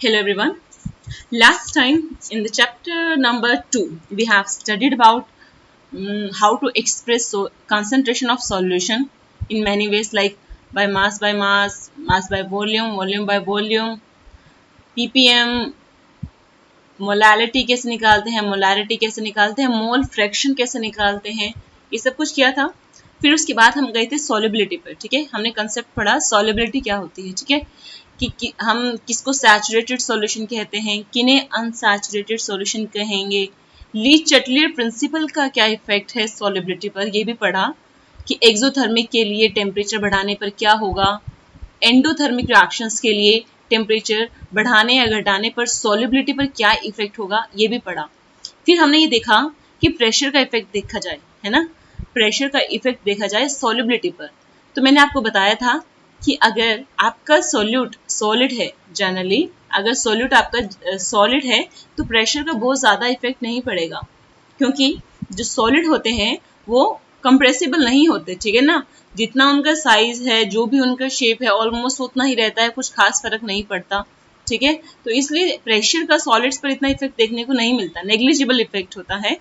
Hello everyone. Last time in the chapter number 2 we have studied about how to express concentration of solution in many ways like by mass, mass by volume, volume by volume, ppm, molality कैसे निकालते हैं, molarity कैसे निकालते हैं, mole fraction कैसे निकालते हैं, ये सब कुछ किया था। फिर उसके बाद हम गए थे सॉल्युबिलिटी पर। ठीक है, हमने कंसेप्ट पढ़ा सॉल्युबिलिटी क्या होती है। ठीक है कि हम किसको सैचुरेटेड सॉल्यूशन कहते हैं, किन्हें अनसैचुरेटेड सॉल्यूशन कहेंगे, ली चटलियर प्रिंसिपल का क्या इफेक्ट है सॉल्युबिलिटी पर, ये भी पढ़ा कि एक्सोथर्मिक के लिए टेम्परेचर बढ़ाने पर क्या होगा, एंडोथर्मिक रिएक्शंस के लिए टेम्परेचर बढ़ाने या घटाने पर सॉल्युबिलिटी पर क्या इफेक्ट होगा, ये भी पढ़ा। फिर हमने ये देखा कि प्रेशर का इफेक्ट देखा जाए, है ना, प्रेशर का इफेक्ट देखा जाए सॉल्युबिलिटी पर। तो मैंने आपको बताया था कि अगर आपका सॉल्यूट सॉलिड है, जनरली अगर सॉल्यूट आपका सॉलिड है तो प्रेशर का बहुत ज़्यादा इफेक्ट नहीं पड़ेगा, क्योंकि जो सॉलिड होते हैं वो कंप्रेसिबल नहीं होते। ठीक है ना, जितना उनका साइज है, जो भी उनका शेप है, ऑलमोस्ट उतना ही रहता है, कुछ खास फर्क नहीं पड़ता। ठीक है, तो इसलिए प्रेशर का सॉलिड्स पर इतना इफेक्ट देखने को नहीं मिलता, नेग्लिजिबल इफेक्ट होता है।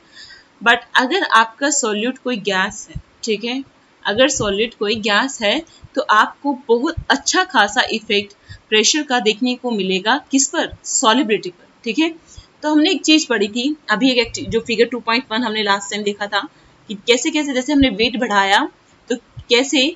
बट अगर आपका सॉल्यूट कोई गैस है, ठीक है, अगर सॉलिड कोई गैस है तो आपको बहुत अच्छा खासा इफेक्ट प्रेशर का देखने को मिलेगा, किस पर, सॉलिबिलिटी पर। ठीक है, तो हमने एक चीज पढ़ी थी अभी, एक जो फिगर 2.1 हमने लास्ट टाइम देखा था कि कैसे कैसे जैसे हमने वेट बढ़ाया तो कैसे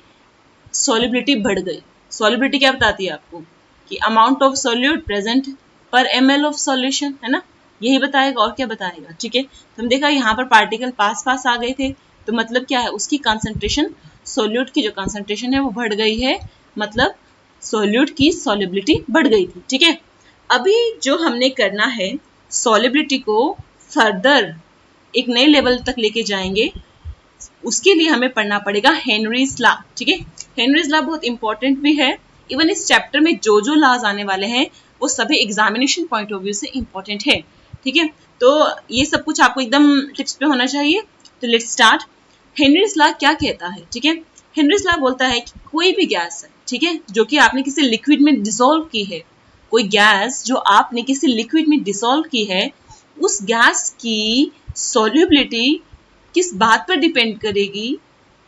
सॉलिबिलिटी बढ़ गई। सॉलिबिलिटी क्या बताती है आपको कि अमाउंट ऑफ सॉल्यूट प्रेजेंट पर ml ऑफ सॉल्यूशन, है ना, यही बताएगा और क्या बताएगा। ठीक है, तो हम देखा यहाँ पर पार्टिकल पास पास आ गए थे, तो मतलब क्या है, उसकी कंसंट्रेशन, सोल्यूट की जो कंसंट्रेशन है वो बढ़ गई है, मतलब सोल्यूट की सॉल्युबिलिटी बढ़ गई थी। ठीक है, अभी जो हमने करना है सॉल्युबिलिटी को फर्दर एक नए लेवल तक लेके जाएंगे, उसके लिए हमें पढ़ना पड़ेगा हेनरीज लॉ। ठीक है, हेनरीज लॉ बहुत इंपॉर्टेंट भी है। इवन इस चैप्टर में जो जो लॉज आने वाले हैं वो सभी एग्जामिनेशन पॉइंट ऑफ व्यू से इंपॉर्टेंट है। ठीक है, तो ये सब कुछ आपको एकदम टिप्स पे होना चाहिए। तो लेट्स स्टार्ट। हेनरीज लॉ क्या कहता है। ठीक है, हेनरीज लॉ बोलता है कि कोई भी गैस है, ठीक है, जो कि आपने किसी लिक्विड में डिसॉल्व की है, कोई गैस जो आपने किसी लिक्विड में डिसॉल्व की है, उस गैस की सॉल्युबिलिटी किस बात पर डिपेंड करेगी,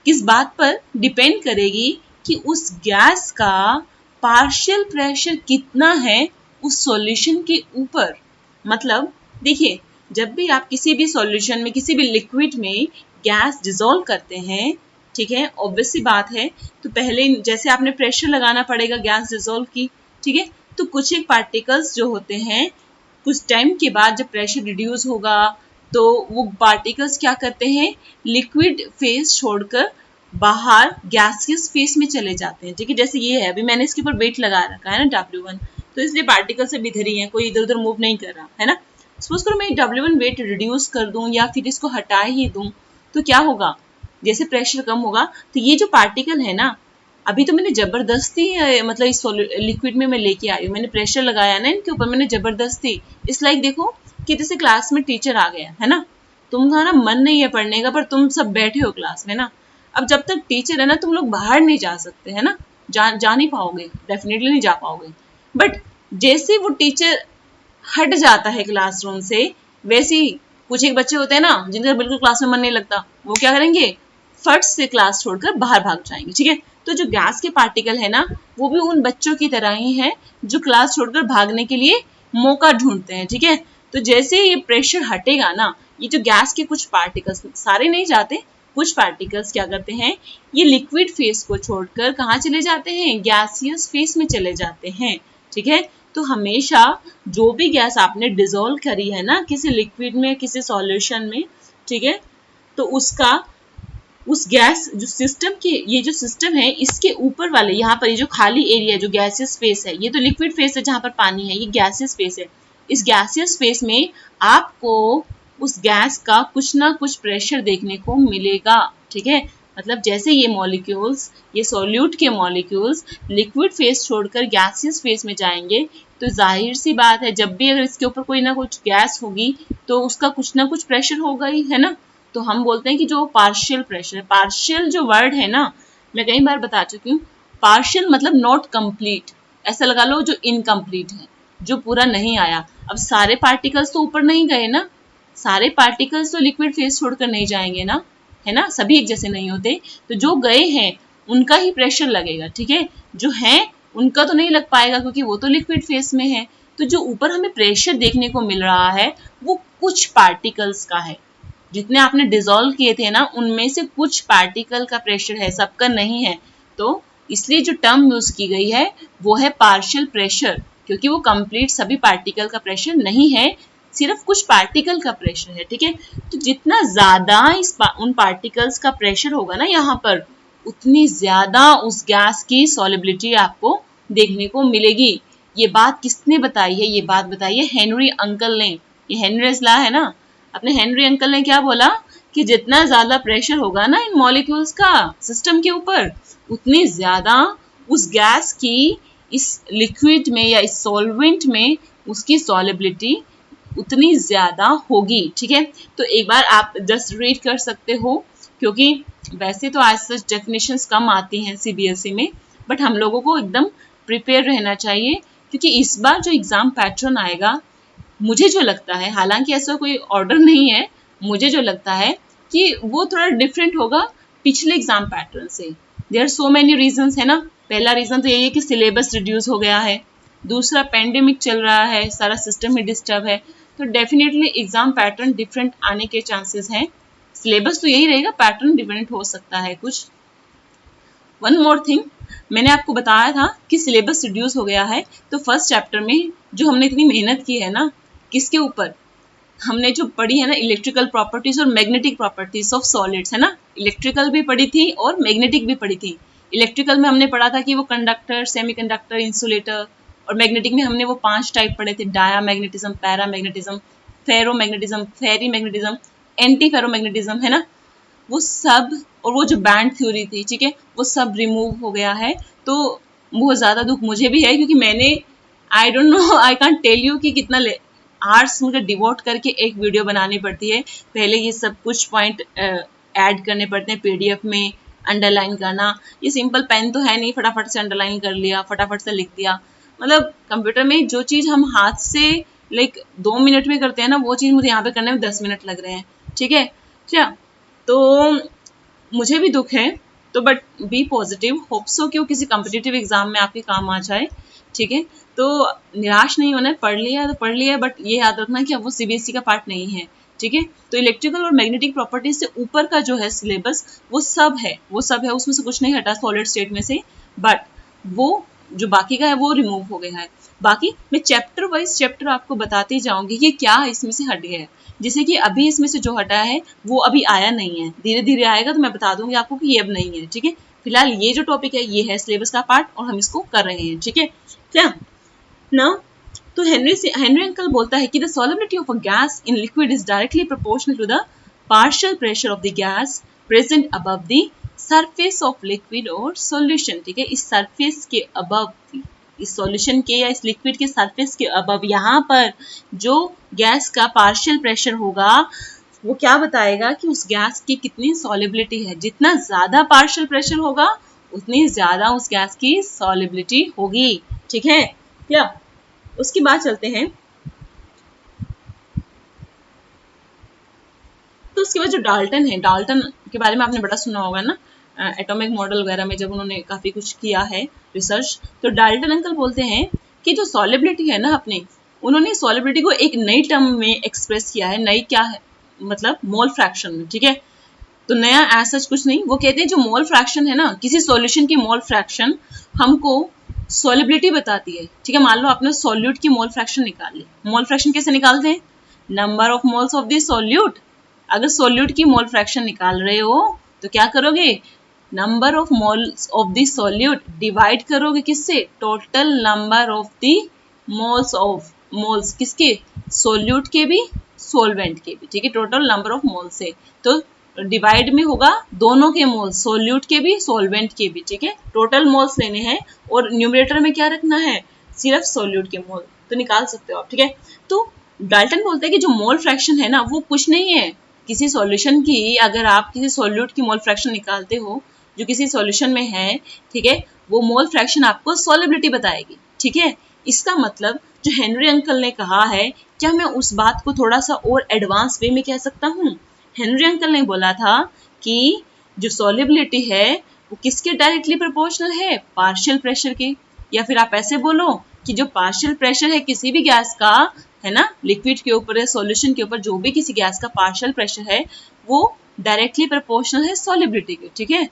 किस बात पर डिपेंड करेगी कि उस गैस का पार्शियल प्रेशर कितना है उस सॉल्यूशन के ऊपर। मतलब देखिए, जब भी आप किसी भी सॉल्यूशन में, किसी भी लिक्विड में गैस डिसॉल्व करते हैं, ठीक है, ऑब्वियस सी बात है, तो पहले जैसे आपने प्रेशर लगाना पड़ेगा गैस डिसॉल्व की। ठीक है, तो कुछ एक पार्टिकल्स जो होते हैं, कुछ टाइम के बाद जब प्रेशर रिड्यूस होगा तो वो पार्टिकल्स क्या करते हैं, लिक्विड फेज छोड़कर बाहर गैसियस फेज में चले जाते हैं। ठीक है, जैसे ये है, अभी मैंने इसके ऊपर वेट लगा रखा है ना W1, तो इसलिए पार्टिकल से इधर ही है, कोई इधर उधर मूव नहीं कर रहा है ना। सपोज करो मैं W1 वेट रिड्यूस कर दूं या फिर इसको हटा ही दूं, तो क्या होगा, जैसे प्रेशर कम होगा तो ये जो पार्टिकल है ना, अभी तो मैंने जबरदस्ती मतलब इस लिक्विड में मैं लेके आई हूँ, मैंने प्रेशर लगाया ना इनके ऊपर, मैंने जबरदस्ती। इस लाइक देखो कि जैसे क्लास में टीचर आ गया है ना, तुम्हारा मन नहीं है पढ़ने का पर तुम सब बैठे हो क्लास में ना, अब जब तक टीचर है ना तुम लोग बाहर नहीं जा सकते, है ना, जा नहीं पाओगे, डेफिनेटली नहीं जा पाओगे। बट जैसे वो टीचर हट जाता है क्लासरूम से, वैसे ही कुछ एक बच्चे होते हैं ना जिनका बिल्कुल क्लास में मन नहीं लगता, वो क्या करेंगे, फट से क्लास छोड़कर बाहर भाग जाएंगे। ठीक है, तो जो गैस के पार्टिकल है ना, वो भी उन बच्चों की तरह ही है जो क्लास छोड़कर भागने के लिए मौका ढूंढते हैं। ठीक है, तो जैसे ये प्रेशर हटेगा ना, ये जो गैस के कुछ पार्टिकल्स, सारे नहीं जाते, कुछ पार्टिकल्स क्या करते हैं, ये लिक्विड फेस को छोड़कर कहाँ चले जाते हैं, गैसियस फेस में चले जाते हैं। ठीक है, तो हमेशा जो भी गैस आपने डिसॉल्व करी है ना किसी लिक्विड में, किसी सॉल्यूशन में, ठीक है, तो उसका, उस गैस जो सिस्टम के, ये जो सिस्टम है इसके ऊपर वाले यहाँ पर ये जो खाली एरिया, जो गैसियस फेस है, ये तो लिक्विड फेस है जहाँ पर पानी है, ये गैसियस फेस है। इस गैसियस फेस में आपको उस गैस का कुछ ना कुछ प्रेशर देखने को मिलेगा। ठीक है, मतलब जैसे ये मॉलिक्यूल्स, ये सॉल्यूट के मॉलिक्यूल्स लिक्विड फेस छोड़कर गैसियस फेस में जाएंगे, तो जाहिर सी बात है जब भी अगर इसके ऊपर कोई ना कुछ गैस होगी तो उसका कुछ ना कुछ प्रेशर होगा ही, है ना। तो हम बोलते हैं कि जो पार्शियल प्रेशर, पार्शियल जो वर्ड है ना, मैं कई बार बता चुकी हूँ, पार्शियल मतलब नॉट कंप्लीट, ऐसा लगा लो जो इनकम्प्लीट है, जो पूरा नहीं आया। अब सारे पार्टिकल्स तो ऊपर नहीं गए ना, सारे पार्टिकल्स तो लिक्विड फेज छोड़कर नहीं जाएंगे ना, है ना, सभी एक जैसे नहीं होते। तो जो गए हैं उनका ही प्रेशर लगेगा, ठीक है, जो है उनका तो नहीं लग पाएगा क्योंकि वो तो लिक्विड फेज में है। तो जो ऊपर हमें प्रेशर देखने को मिल रहा है वो कुछ पार्टिकल्स का है, जितने आपने डिसॉल्व किए थे ना उनमें से कुछ पार्टिकल का प्रेशर है, सबका नहीं है। तो इसलिए जो टर्म यूज की गई है वो है पार्शियल प्रेशर, क्योंकि वो कंप्लीट सभी पार्टिकल का प्रेशर नहीं है, सिर्फ कुछ पार्टिकल का प्रेशर है, ठीक है। तो जितना ज्यादा उन पार्टिकल्स का प्रेशर होगा ना यहाँ पर, उतनी ज्यादा उस गैस की सॉलिबिलिटी आपको देखने को मिलेगी। ये बात किसने बताई है? ये बात बताई है हेनरी अंकल ने। ये हेनरीज लॉ है ना। अपने हेनरी अंकल ने क्या बोला कि जितना ज्यादा प्रेशर होगा ना इन मॉलिक्यूल्स का सिस्टम के ऊपर, उतनी ज्यादा उस गैस की इस लिक्विड में या इस सॉल्वेंट में उसकी सॉलिबिलिटी उतनी ज्यादा होगी, ठीक है। तो एक बार आप जस्ट रीड कर सकते हो, क्योंकि वैसे तो आज सच डेफिनेशंस कम आती हैं सीबीएसई में, बट हम लोगों को एकदम प्रिपेयर रहना चाहिए, क्योंकि इस बार जो एग्जाम पैटर्न आएगा, मुझे जो लगता है, हालांकि ऐसा कोई ऑर्डर नहीं है, मुझे जो लगता है कि वो थोड़ा डिफरेंट होगा पिछले एग्जाम पैटर्न से। There are so many reasons, है ना। पहला रीजन तो यही है कि सिलेबस रिड्यूस हो गया है, दूसरा पेंडेमिक चल रहा है, सारा सिस्टम ही डिस्टर्ब है, तो डेफिनेटली एग्जाम पैटर्न डिफरेंट आने के चांसेस हैं। सिलेबस तो यही रहेगा, पैटर्न डिफरेंट हो सकता है कुछ। वन मोर थिंग, मैंने आपको बताया था कि सिलेबस रिड्यूस हो गया है, तो फर्स्ट चैप्टर में जो हमने इतनी मेहनत की है ना, किसके ऊपर हमने जो पढ़ी है ना, इलेक्ट्रिकल प्रॉपर्टीज और मैग्नेटिक प्रॉपर्टीज ऑफ सॉलिड्स, है ना। इलेक्ट्रिकल भी पढ़ी थी और मैग्नेटिक भी पढ़ी थी। इलेक्ट्रिकल में हमने पढ़ा था कि वो कंडक्टर, सेमीकंडक्टर, इंसुलेटर, और मैग्नेटिक में हमने वो 5 टाइप पढ़े थे, डाया मैग्नेटिज्म, पैरा मैग्नेटिज्म, फेरो मैग्नेटिज्म, फेरी मैग्नेटिज्म, एंटी फेरो मैग्नेटिज्म, है ना। वो सब, और वो जो बैंड थ्योरी थी, ठीक है, वो सब रिमूव हो गया है। तो बहुत ज़्यादा दुख मुझे भी है, क्योंकि मैंने, I don't know, I can't tell you कि कितना आर्ट्स मुझे डिवोट करके एक वीडियो बनानी पड़ती है। पहले ये सब कुछ पॉइंट ऐड करने पड़ते हैं पीडीएफ में, अंडरलाइन करना। ये सिंपल पेन तो है नहीं, फटाफट से अंडरलाइन कर लिया, फटाफट से लिख दिया। मतलब कंप्यूटर में जो चीज़ हम हाथ से लाइक 2 मिनट में करते हैं ना, वो चीज़ मुझे यहाँ पे करने में 10 मिनट लग रहे हैं, ठीक है क्या। तो मुझे भी दुख है, तो but be positive, hope so कि वो किसी कम्पिटिटिव एग्जाम में आपके काम आ जाए, ठीक है। तो निराश नहीं होना है, पढ़ लिया है तो पढ़ लिया है, बट ये याद रखना कि अब वो सीबीएसई का पार्ट नहीं है, ठीक है। तो इलेक्ट्रिकल और मैग्नेटिक प्रॉपर्टीज से ऊपर का जो है सिलेबस, वो सब है, वो सब है, उसमें से कुछ नहीं हटा सॉलिड स्टेट में से, बट वो जो बाकी का है वो रिमूव हो गया है। बाकी मैं चैप्टर वाइज चैप्टर आपको बताती जाऊंगी कि क्या इसमें से हट गया है। जैसे कि अभी इसमें से जो हटा है वो अभी आया नहीं है, धीरे धीरे आएगा, तो मैं बता दूंगी आपको कि ये अब नहीं है, ठीक है। फिलहाल ये जो टॉपिक है ये है सिलेबस का पार्ट, और हम इसको कर रहे हैं, ठीक है क्या ना। तो हेनरी अंकल बोलता है कि the solubility of a gas in liquid is directly proportional to the partial pressure of the gas present above the surface of liquid और सॉल्यूशन, ठीक है। इस सरफेस के अबव, इस सॉल्यूशन के या इस लिक्विड के सरफेस के अबव, यहाँ पर जो गैस का पार्शियल प्रेशर होगा वो क्या बताएगा कि उस गैस की कितनी सॉलिबिलिटी है। जितना ज्यादा पार्शियल प्रेशर होगा उतनी ज्यादा उस गैस की सॉलिबिलिटी होगी, ठीक है क्या। उसके बाद चलते हैं, तो उसके बाद जो डाल्टन है, डाल्टन के बारे में आपने बड़ा सुना होगा ना, एटॉमिक मॉडल वगैरह में जब उन्होंने काफी कुछ किया है रिसर्च। तो डाल्टन अंकल बोलते हैं कि जो सॉलिबिलिटी है ना अपने, उन्होंने सॉलिबिलिटी को एक नई टर्म में एक्सप्रेस किया है। नई क्या है मतलब मोल फ्रैक्शन में, ठीक है। तो नया ऐसा कुछ नहीं, वो कहते हैं जो मोल फ्रैक्शन है ना, किसी सॉल्यूशन की मोल फ्रैक्शन हमको सॉलिबिलिटी बताती है, ठीक है। मान लो आपने सॉल्यूट की मोल फ्रैक्शन निकाल ली। मोल फ्रैक्शन कैसे निकालते हैं? Number of moles of the solute. अगर सॉल्यूट की मोल फ्रैक्शन निकाल रहे हो तो क्या करोगे? Number of moles of the solute divide करोगे किससे? Total number of the moles of, moles किसके? सॉल्यूट के भी, सॉल्वेंट के भी, ठीक है। टोटल नंबर ऑफ मोल से तो डिवाइड में होगा दोनों के मोल्स, सॉल्यूट के भी, सॉल्वेंट के भी, ठीक है। टोटल मोल्स लेने हैं और न्यूमरेटर में क्या रखना है? सिर्फ सॉल्यूट के मोल, तो निकाल सकते हो आप, ठीक है। तो डाल्टन बोलते हैं कि जो मोल फ्रैक्शन है ना वो कुछ नहीं है। किसी सॉल्यूशन की, अगर आप किसी सॉल्यूट की मोल फ्रैक्शन निकालते हो जो किसी सॉल्यूशन में है, ठीक है, वो मोल फ्रैक्शन आपको सॉलिबिलिटी बताएगी, ठीक है। इसका मतलब जो हेनरी अंकल ने कहा है, क्या मैं उस बात को थोड़ा सा और एडवांस वे में कह सकता हूँ? हेनरी अंकल ने बोला था कि जो सॉल्युबिलिटी है वो किसके डायरेक्टली प्रोपोर्शनल है? पार्शियल प्रेशर के। या फिर आप ऐसे बोलो कि जो पार्शियल प्रेशर है किसी भी गैस का, है ना, लिक्विड के ऊपर या सॉल्यूशन के ऊपर, जो भी किसी गैस का पार्शियल प्रेशर है वो डायरेक्टली प्रोपोर्शनल है सॉल्युबिलिटी के। ठीक है,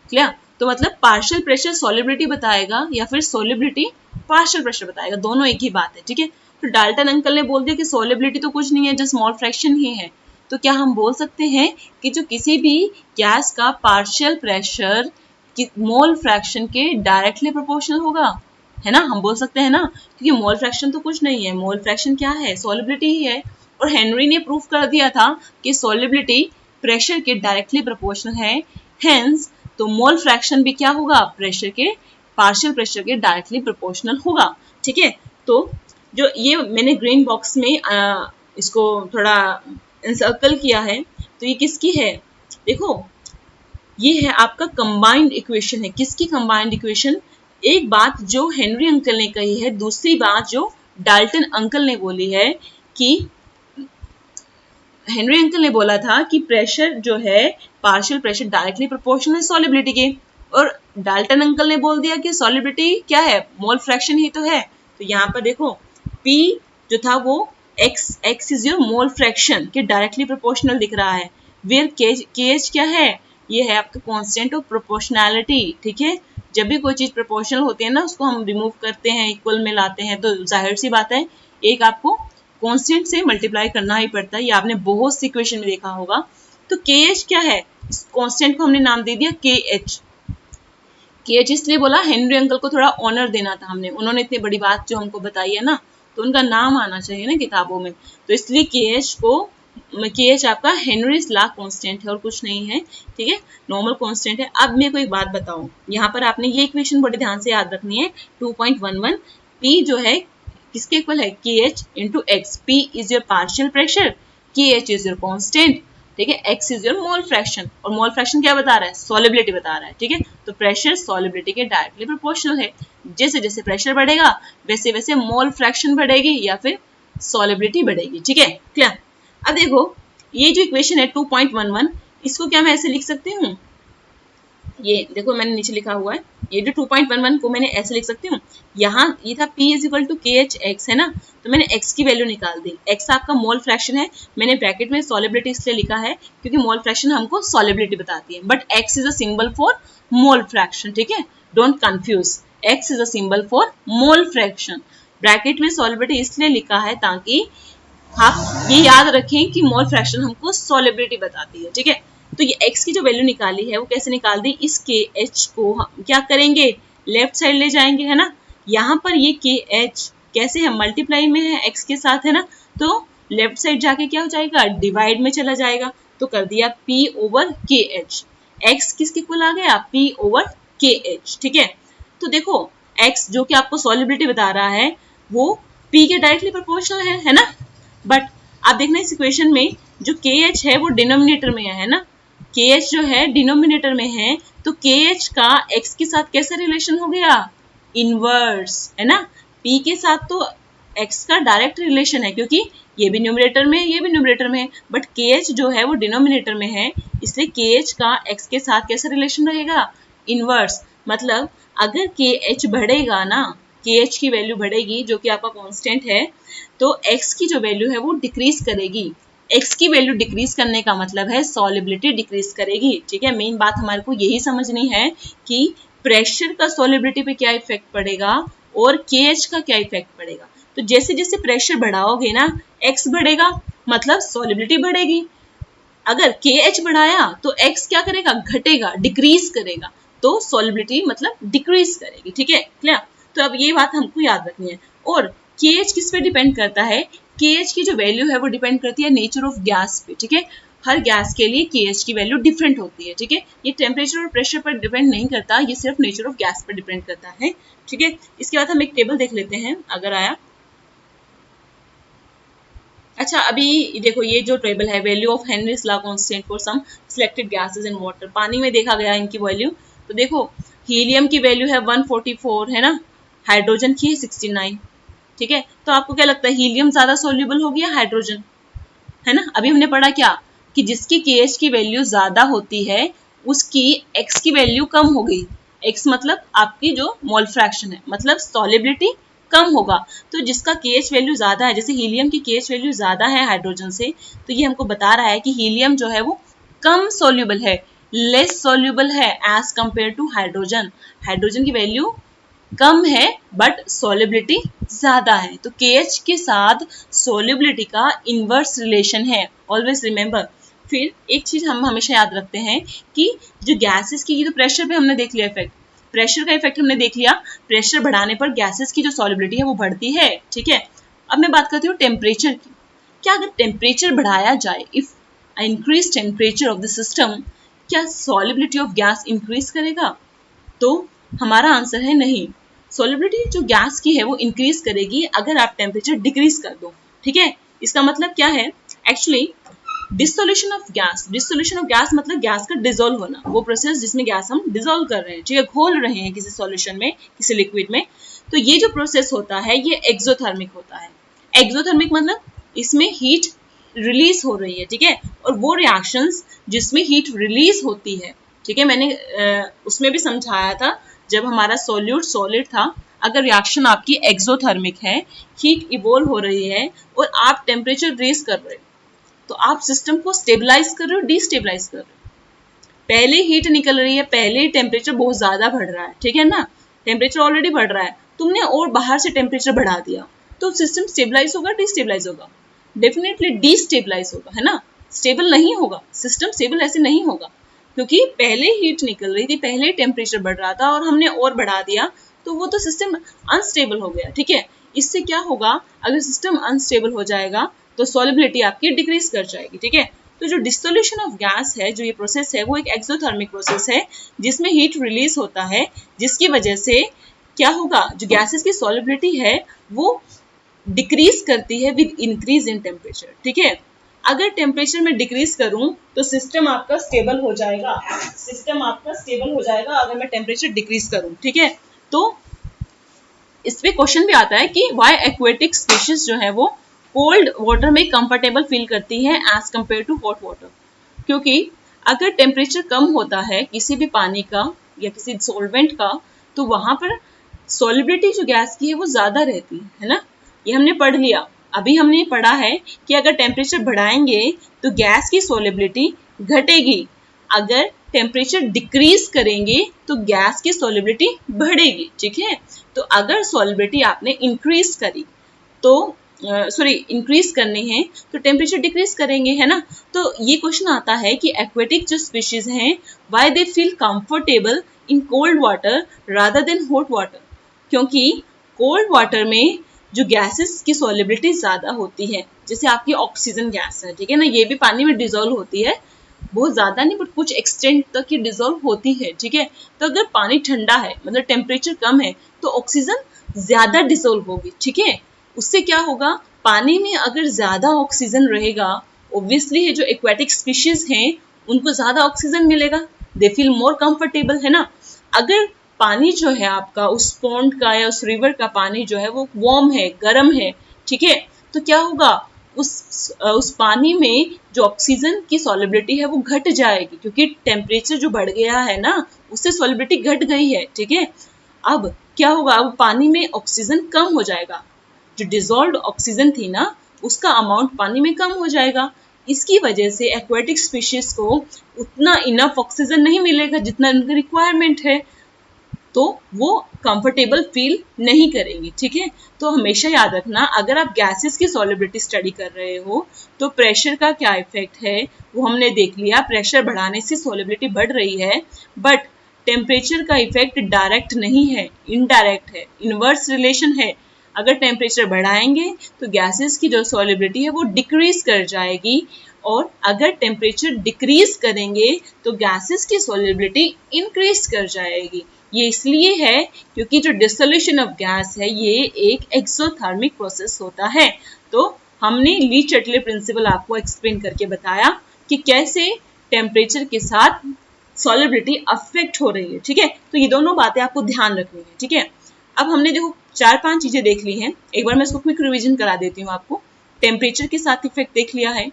क्लियर? तो मतलब पार्शियल प्रेशर सॉल्युबिलिटी बताएगा या फिर सॉल्युबिलिटी पार्शियल प्रेशर बताएगा, दोनों एक ही बात है। ठीक है, तो डाल्टन अंकल ने बोल दिया कि सॉल्युबिलिटी तो कुछ नहीं है, जस्ट स्मॉल फ्रैक्शन ही है। तो क्या हम बोल सकते हैं कि जो किसी भी गैस का पार्शियल प्रेशर मोल फ्रैक्शन के डायरेक्टली प्रोपोर्शनल होगा, है ना? हम बोल सकते हैं ना, क्योंकि मोल फ्रैक्शन तो कुछ नहीं है, मोल फ्रैक्शन क्या है? सॉल्युबिलिटी ही है। और हेनरी ने प्रूफ कर दिया था कि सॉल्युबिलिटी प्रेशर के डायरेक्टली प्रोपोर्शनल है, हेंस तो मोल फ्रैक्शन भी क्या होगा? प्रेशर के, पार्शियल प्रेशर के डायरेक्टली प्रोपोर्शनल होगा। ठीक है, तो जो ये मैंने ग्रीन बॉक्स में इसको थोड़ा इंसर्कल किया है, तो ये किसकी है? देखो, ये है आपका कंबाइंड इक्वेशन है। किसकी कंबाइंड इक्वेशन? एक बात जो हेनरी अंकल ने कही है, दूसरी बात जो डाल्टन अंकल ने बोली है कि हेनरी अंकल ने बोला था कि प्रेशर जो है, पार्शियल प्रेशर डायरेक्टली प्रोपोर्शनल है सॉल्युबिलिटी के, और डाल्टन अंकल ने बोल दिया कि सॉल्युबिलिटी क्या है? मोल फ्रैक्शन ही तो है। तो यहाँ पर देखो, P जो था वो x is your mole fraction के डायरेक्टली प्रोपोर्शनल दिख रहा है। वेयर KH क्या है? ये है आपका कांस्टेंट ऑफ प्रोपोर्शनैलिटी। ठीक है, जब भी कोई चीज प्रोपोर्शनल होती है ना, उसको हम रिमूव करते हैं, इक्वल में लाते हैं, तो जाहिर सी बात है एक आपको कांस्टेंट से मल्टीप्लाई करना ही पड़ता है। ये आपने बहुत सी इक्वेशन में देखा होगा। तो KH क्या है? इस कांस्टेंट को हमने नाम दे दिया KH। KH इसलिए बोला, हेनरी अंकल को थोड़ा ऑनर देना था हमने, उन्होंने इतनी बड़ी बात जो हमको बताई है ना, तो उनका नाम आना चाहिए ना किताबों में। तो इसलिए KH आपका हेनरीज लॉ कांस्टेंट है और कुछ नहीं है। ठीक है, नॉर्मल कांस्टेंट है। अब मेरे को एक बात बताओ, यहाँ पर आपने ये इक्वेशन बड़े ध्यान से याद रखनी है। 2.11 P जो है किसके इक्वल है? KH into x. P is your partial pressure, KH is your constant. ठीक है, x is your mole fraction, और मोल फ्रैक्शन क्या बता रहा है? सॉल्युबिलिटी बता रहा है। ठीक है, तो प्रेशर सॉल्युबिलिटी के डायरेक्टली प्रोपोर्शनल है। जैसे जैसे प्रेशर बढ़ेगा वैसे वैसे मोल फ्रैक्शन बढ़ेगी या फिर सॉल्युबिलिटी बढ़ेगी। ठीक है, क्लियर? अब देखो, ये जो इक्वेशन है 2.11, इसको क्या मैं ऐसे लिख सकती हूँ? ये देखो मैंने नीचे लिखा हुआ है, ये जो 2.11 को मैंने ऐसे लिख सकती हूँ। यहाँ ये था P is equal to KH है ना, तो मैंने x की वैल्यू निकाल दी। x आपका मोल फ्रैक्शन है, मैंने ब्रैकेट में सॉल्युबिलिटी इसलिए लिखा है क्योंकि मोल फ्रैक्शन हमको सॉल्युबिलिटी बताती है, but x is a symbol for mole fraction. ठीक है, don't confuse, x is a symbol for mole fraction. Bracket में सॉल्युबिलिटी इसलिए लिखा है ताकि आप ये याद रखें कि मोल फ्रैक्शन हमको सॉल्युबिलिटी बताती है। ठीक है, तो ये x की जो वैल्यू निकाली है वो कैसे निकाल दी? इस KH को हम क्या करेंगे? लेफ्ट साइड ले जाएंगे, है ना। यहाँ पर ये KH कैसे है? मल्टीप्लाई में है x के साथ, है ना, तो लेफ्ट साइड जाके क्या हो जाएगा? डिवाइड में चला जाएगा। तो कर दिया P ओवर KH। x किसके इक्वल आ गया? P over KH। ठीक है, तो देखो x जो कि आपको सॉल्युबिलिटी बता रहा है वो P के डायरेक्टली प्रोपोर्शनल है ना। बट आप देखना इस इक्वेशन में जो KH है वो डिनोमिनेटर में है ना, KH जो है डिनोमिनेटर में है, तो KH का x के साथ कैसा रिलेशन हो गया? इनवर्स, है ना। P के साथ तो x का डायरेक्ट रिलेशन है क्योंकि ये भी न्यूमरेटर में है, ये भी न्यूमरेटर में है, बट KH जो है वो डिनोमिनेटर में है, इसलिए KH का x के साथ कैसा रिलेशन रहेगा? इनवर्स। मतलब अगर KH बढ़ेगा ना, KH की वैल्यू बढ़ेगी जो कि आपका कांस्टेंट है, तो x की जो वैल्यू है वो डिक्रीज करेगी। x की वैल्यू डिक्रीज करने का मतलब है सॉल्युबिलिटी डिक्रीज करेगी। ठीक है, मेन बात हमारे को यही समझनी है कि प्रेशर का सॉल्युबिलिटी पे क्या इफेक्ट पड़ेगा और KH का क्या इफेक्ट पड़ेगा। तो जैसे जैसे प्रेशर बढ़ाओगे ना, x बढ़ेगा मतलब सॉल्युबिलिटी बढ़ेगी। अगर KH बढ़ाया तो x क्या करेगा? घटेगा, डिक्रीज करेगा, तो सॉल्युबिलिटी मतलब डिक्रीज करेगी। ठीक है, क्लियर? तो अब ये बात हमको याद रखनी है। और KH किस पे डिपेंड करता है? KH की जो वैल्यू है वो डिपेंड करती है नेचर ऑफ गैस पे। ठीक है, हर गैस के लिए KH की वैल्यू डिफरेंट होती है। ठीक है, ये टेम्परेचर और प्रेशर पर डिपेंड नहीं करता, ये सिर्फ नेचर ऑफ गैस पर डिपेंड करता है। ठीक है, इसके बाद हम एक टेबल देख लेते हैं अगर आया। अच्छा, अभी देखो ये जो टेबल है, value of Henry's law constant for some selected gases in water, पानी में देखा गया इनकी वैल्यू। तो देखो हीलियम की वैल्यू है 144, है ना, हाइड्रोजन की है 69, ठीक है। तो आपको क्या लगता है, हीलियम ज्यादा सोल्यूबल होगी या हाइड्रोजन, है ना। अभी हमने पढ़ा क्या कि जिसकी KH की वैल्यू ज्यादा होती है उसकी X की वैल्यू कम हो गई। X मतलब आपकी जो मोल फ्रैक्शन है, मतलब सॉलिबिलिटी कम होगा। तो जिसका KH वैल्यू ज्यादा है, जैसे हीलियम की KH वैल्यू ज्यादा है हाइड्रोजन से, तो ये हमको बता रहा है कि हीलियम जो है वो कम सोल्यूबल है, लेस सोल्यूबल है as compare to hydrogen. Hydrogen की वैल्यू कम है बट सोलिबिलिटी ज्यादा है। तो KH के साथ सोलिबिलिटी का इनवर्स रिलेशन है, ऑलवेज रिमेंबर। फिर एक चीज हम हमेशा याद रखते हैं कि जो गैसेस की, तो प्रेशर पे हमने देख लिया इफेक्ट, प्रेशर का इफेक्ट हमने देख लिया। प्रेशर बढ़ाने पर गैसेस की जो सोलिबिलिटी है वो बढ़ती है, ठीक है। अब मैं बात करती हूँ टेम्परेचर की। क्या अगर टेम्परेचर बढ़ाया जाए, if increase temperature of the system, क्या सोलिबिलिटी ऑफ गैस इंक्रीज करेगा? तो हमारा आंसर है नहीं। सोलिबिलिटी जो गैस की है वो इंक्रीज करेगी अगर आप टेम्परेचर डिक्रीज कर दो, ठीक है। इसका मतलब क्या है, actually dissolution of gas, dissolution of gas मतलब गैस का डिसॉल्व होना, वो प्रोसेस जिसमें गैस हम डिसॉल्व कर रहे हैं, ठीक है, घोल रहे हैं किसी सॉल्यूशन में, किसी लिक्विड में। तो ये जो प्रोसेस होता है ये एक्सोथर्मिक होता है। एक्सोथर्मिक मतलब इसमें हीट रिलीज हो रही है, ठीक है। और वो रिएक्शंस जिसमें हीट रिलीज होती है, ठीक है, मैंने उसमें भी समझाया था जब हमारा सोल्यूट सॉलिड था। अगर रिएक्शन आपकी एक्सोथर्मिक है, हीट इवोल्व हो रही है और आप टेम्परेचर रेज कर रहे हो, तो आप सिस्टम को स्टेबलाइज कर रहे हो, डिस्टेबलाइज कर रहे हो। पहले हीट निकल रही है, पहले ही टेम्परेचर बहुत ज्यादा बढ़ रहा है, ठीक है ना, टेम्परेचर ऑलरेडी बढ़ रहा है, तुमने और बाहर से टेम्परेचर बढ़ा दिया, तो सिस्टम स्टेबलाइज होगा डिस्टेबलाइज होगा? डेफिनेटली डिस्टेबलाइज होगा, है ना, स्टेबल नहीं होगा सिस्टम, स्टेबल ऐसे नहीं होगा, क्योंकि पहले हीट निकल रही थी, पहले टेम्परेचर बढ़ रहा था और हमने और बढ़ा दिया, तो वो तो सिस्टम अनस्टेबल हो गया, ठीक है। इससे क्या होगा, अगर सिस्टम अनस्टेबल हो जाएगा तो सॉलिबिलिटी आपकी डिक्रीज कर जाएगी, ठीक है। तो जो डिसोल्यूशन ऑफ गैस है, जो ये प्रोसेस है, वो एक एक्सोथर्मिक प्रोसेस है जिसमें हीट रिलीज होता है, जिसकी वजह से क्या होगा, जो गैसेस की सॉलिबिलिटी है वो डिक्रीज करती है विद इंक्रीज इन टेम्परेचर, ठीक है। अगर टेम्परेचर में डिक्रीज करूं तो सिस्टम आपका स्टेबल हो जाएगा, सिस्टम आपका स्टेबल हो जाएगा अगर मैं टेम्परेचर डिक्रीज करूं, ठीक है। तो इस पे क्वेश्चन भी आता है कि व्हाई एक्वेटिक स्पीशीज जो है वो कोल्ड वाटर में कंफर्टेबल फील करती है as compare to hot water. क्योंकि अगर टेम्परेचर कम होता है किसी भी पानी का या किसी सॉल्वेंट का, तो वहां पर सॉलिबिलिटी जो गैस की है वो ज्यादा रहती है ना। ये हमने पढ़ लिया, अभी हमने पढ़ा है कि अगर टेम्परेचर बढ़ाएंगे तो गैस की सॉलिबिलिटी घटेगी, अगर टेम्परेचर डिक्रीज करेंगे तो गैस की सॉलिबिलिटी बढ़ेगी, ठीक है। तो अगर सॉलिबिलिटी आपने इंक्रीज करी तो सॉरी इंक्रीज करनी है तो टेम्परेचर डिक्रीज करेंगे, है ना। तो ये क्वेश्चन आता है कि एक्वेटिक जो स्पीशीज हैं why they feel comfortable in cold water rather than hot water. क्योंकि कोल्ड वाटर में जो गैसेस की सॉलिबिलिटी ज्यादा होती है, जैसे आपकी ऑक्सीजन गैस है, ठीक है ना, ये भी पानी में डिजोल्व होती है, बहुत ज्यादा नहीं बट कुछ एक्सटेंट तक ये डिजोल्व होती है, ठीक है। तो अगर पानी ठंडा है मतलब टेम्परेचर कम है तो ऑक्सीजन ज्यादा डिसोल्व होगी, ठीक है। उससे क्या होगा, पानी में अगर ज्यादा ऑक्सीजन रहेगा, ऑब्वियसली है जो एक्वेटिक स्पीशीज हैं उनको ज्यादा ऑक्सीजन मिलेगा, दे फील मोर कंफर्टेबल, है ना। अगर पानी जो है आपका उस पॉन्ड का या उस रिवर का पानी जो है वो वार्म है, गर्म है, ठीक है, तो क्या होगा, उस पानी में जो ऑक्सीजन की सॉलिबिलिटी है वो घट जाएगी, क्योंकि टेम्परेचर जो बढ़ गया है ना उससे सॉलिबिलिटी घट गई है, ठीक है। अब क्या होगा, अब पानी में ऑक्सीजन कम हो जाएगा, जो डिसॉल्व्ड ऑक्सीजन थी ना उसका अमाउंट पानी में कम हो जाएगा। इसकी वजह से एक्वेटिक स्पीशीज को उतना इनफ ऑक्सीजन नहीं मिलेगा जितना उनका रिक्वायरमेंट है, तो वो कंफर्टेबल फील नहीं करेंगी, ठीक है। तो हमेशा याद रखना, अगर आप गैसेस की सॉलिबिलिटी स्टडी कर रहे हो तो प्रेशर का क्या इफेक्ट है वो हमने देख लिया, प्रेशर बढ़ाने से सॉलिबिलिटी बढ़ रही है, बट टेम्परेचर का इफेक्ट डायरेक्ट नहीं है, इनडायरेक्ट है, इनवर्स रिलेशन है। अगर टेम्परेचर बढ़ाएंगे तो गैसेस की जो सॉलिबिलिटी है वो डिक्रीज कर जाएगी, और अगर टेम्परेचर डिक्रीज करेंगे तो गैसेस की सॉलिबिलिटी इंक्रीज कर जाएगी। ये इसलिए है क्योंकि जो डिसोल्यूशन ऑफ गैस है ये एक एक्सोथर्मिक प्रोसेस होता है। तो हमने ली चटले प्रिंसिपल आपको एक्सप्लेन करके बताया कि कैसे टेम्परेचर के साथ सॉलिबिलिटी अफेक्ट हो रही है, ठीक है। तो ये दोनों बातें आपको ध्यान रखनी है, ठीक है। अब हमने देखो 4-5 चीजें देख ली हैं। एक बार मैं इसको क्विक रिवीजन करा देती हूँ आपको। टेम्परेचर के साथ इफेक्ट देख लिया है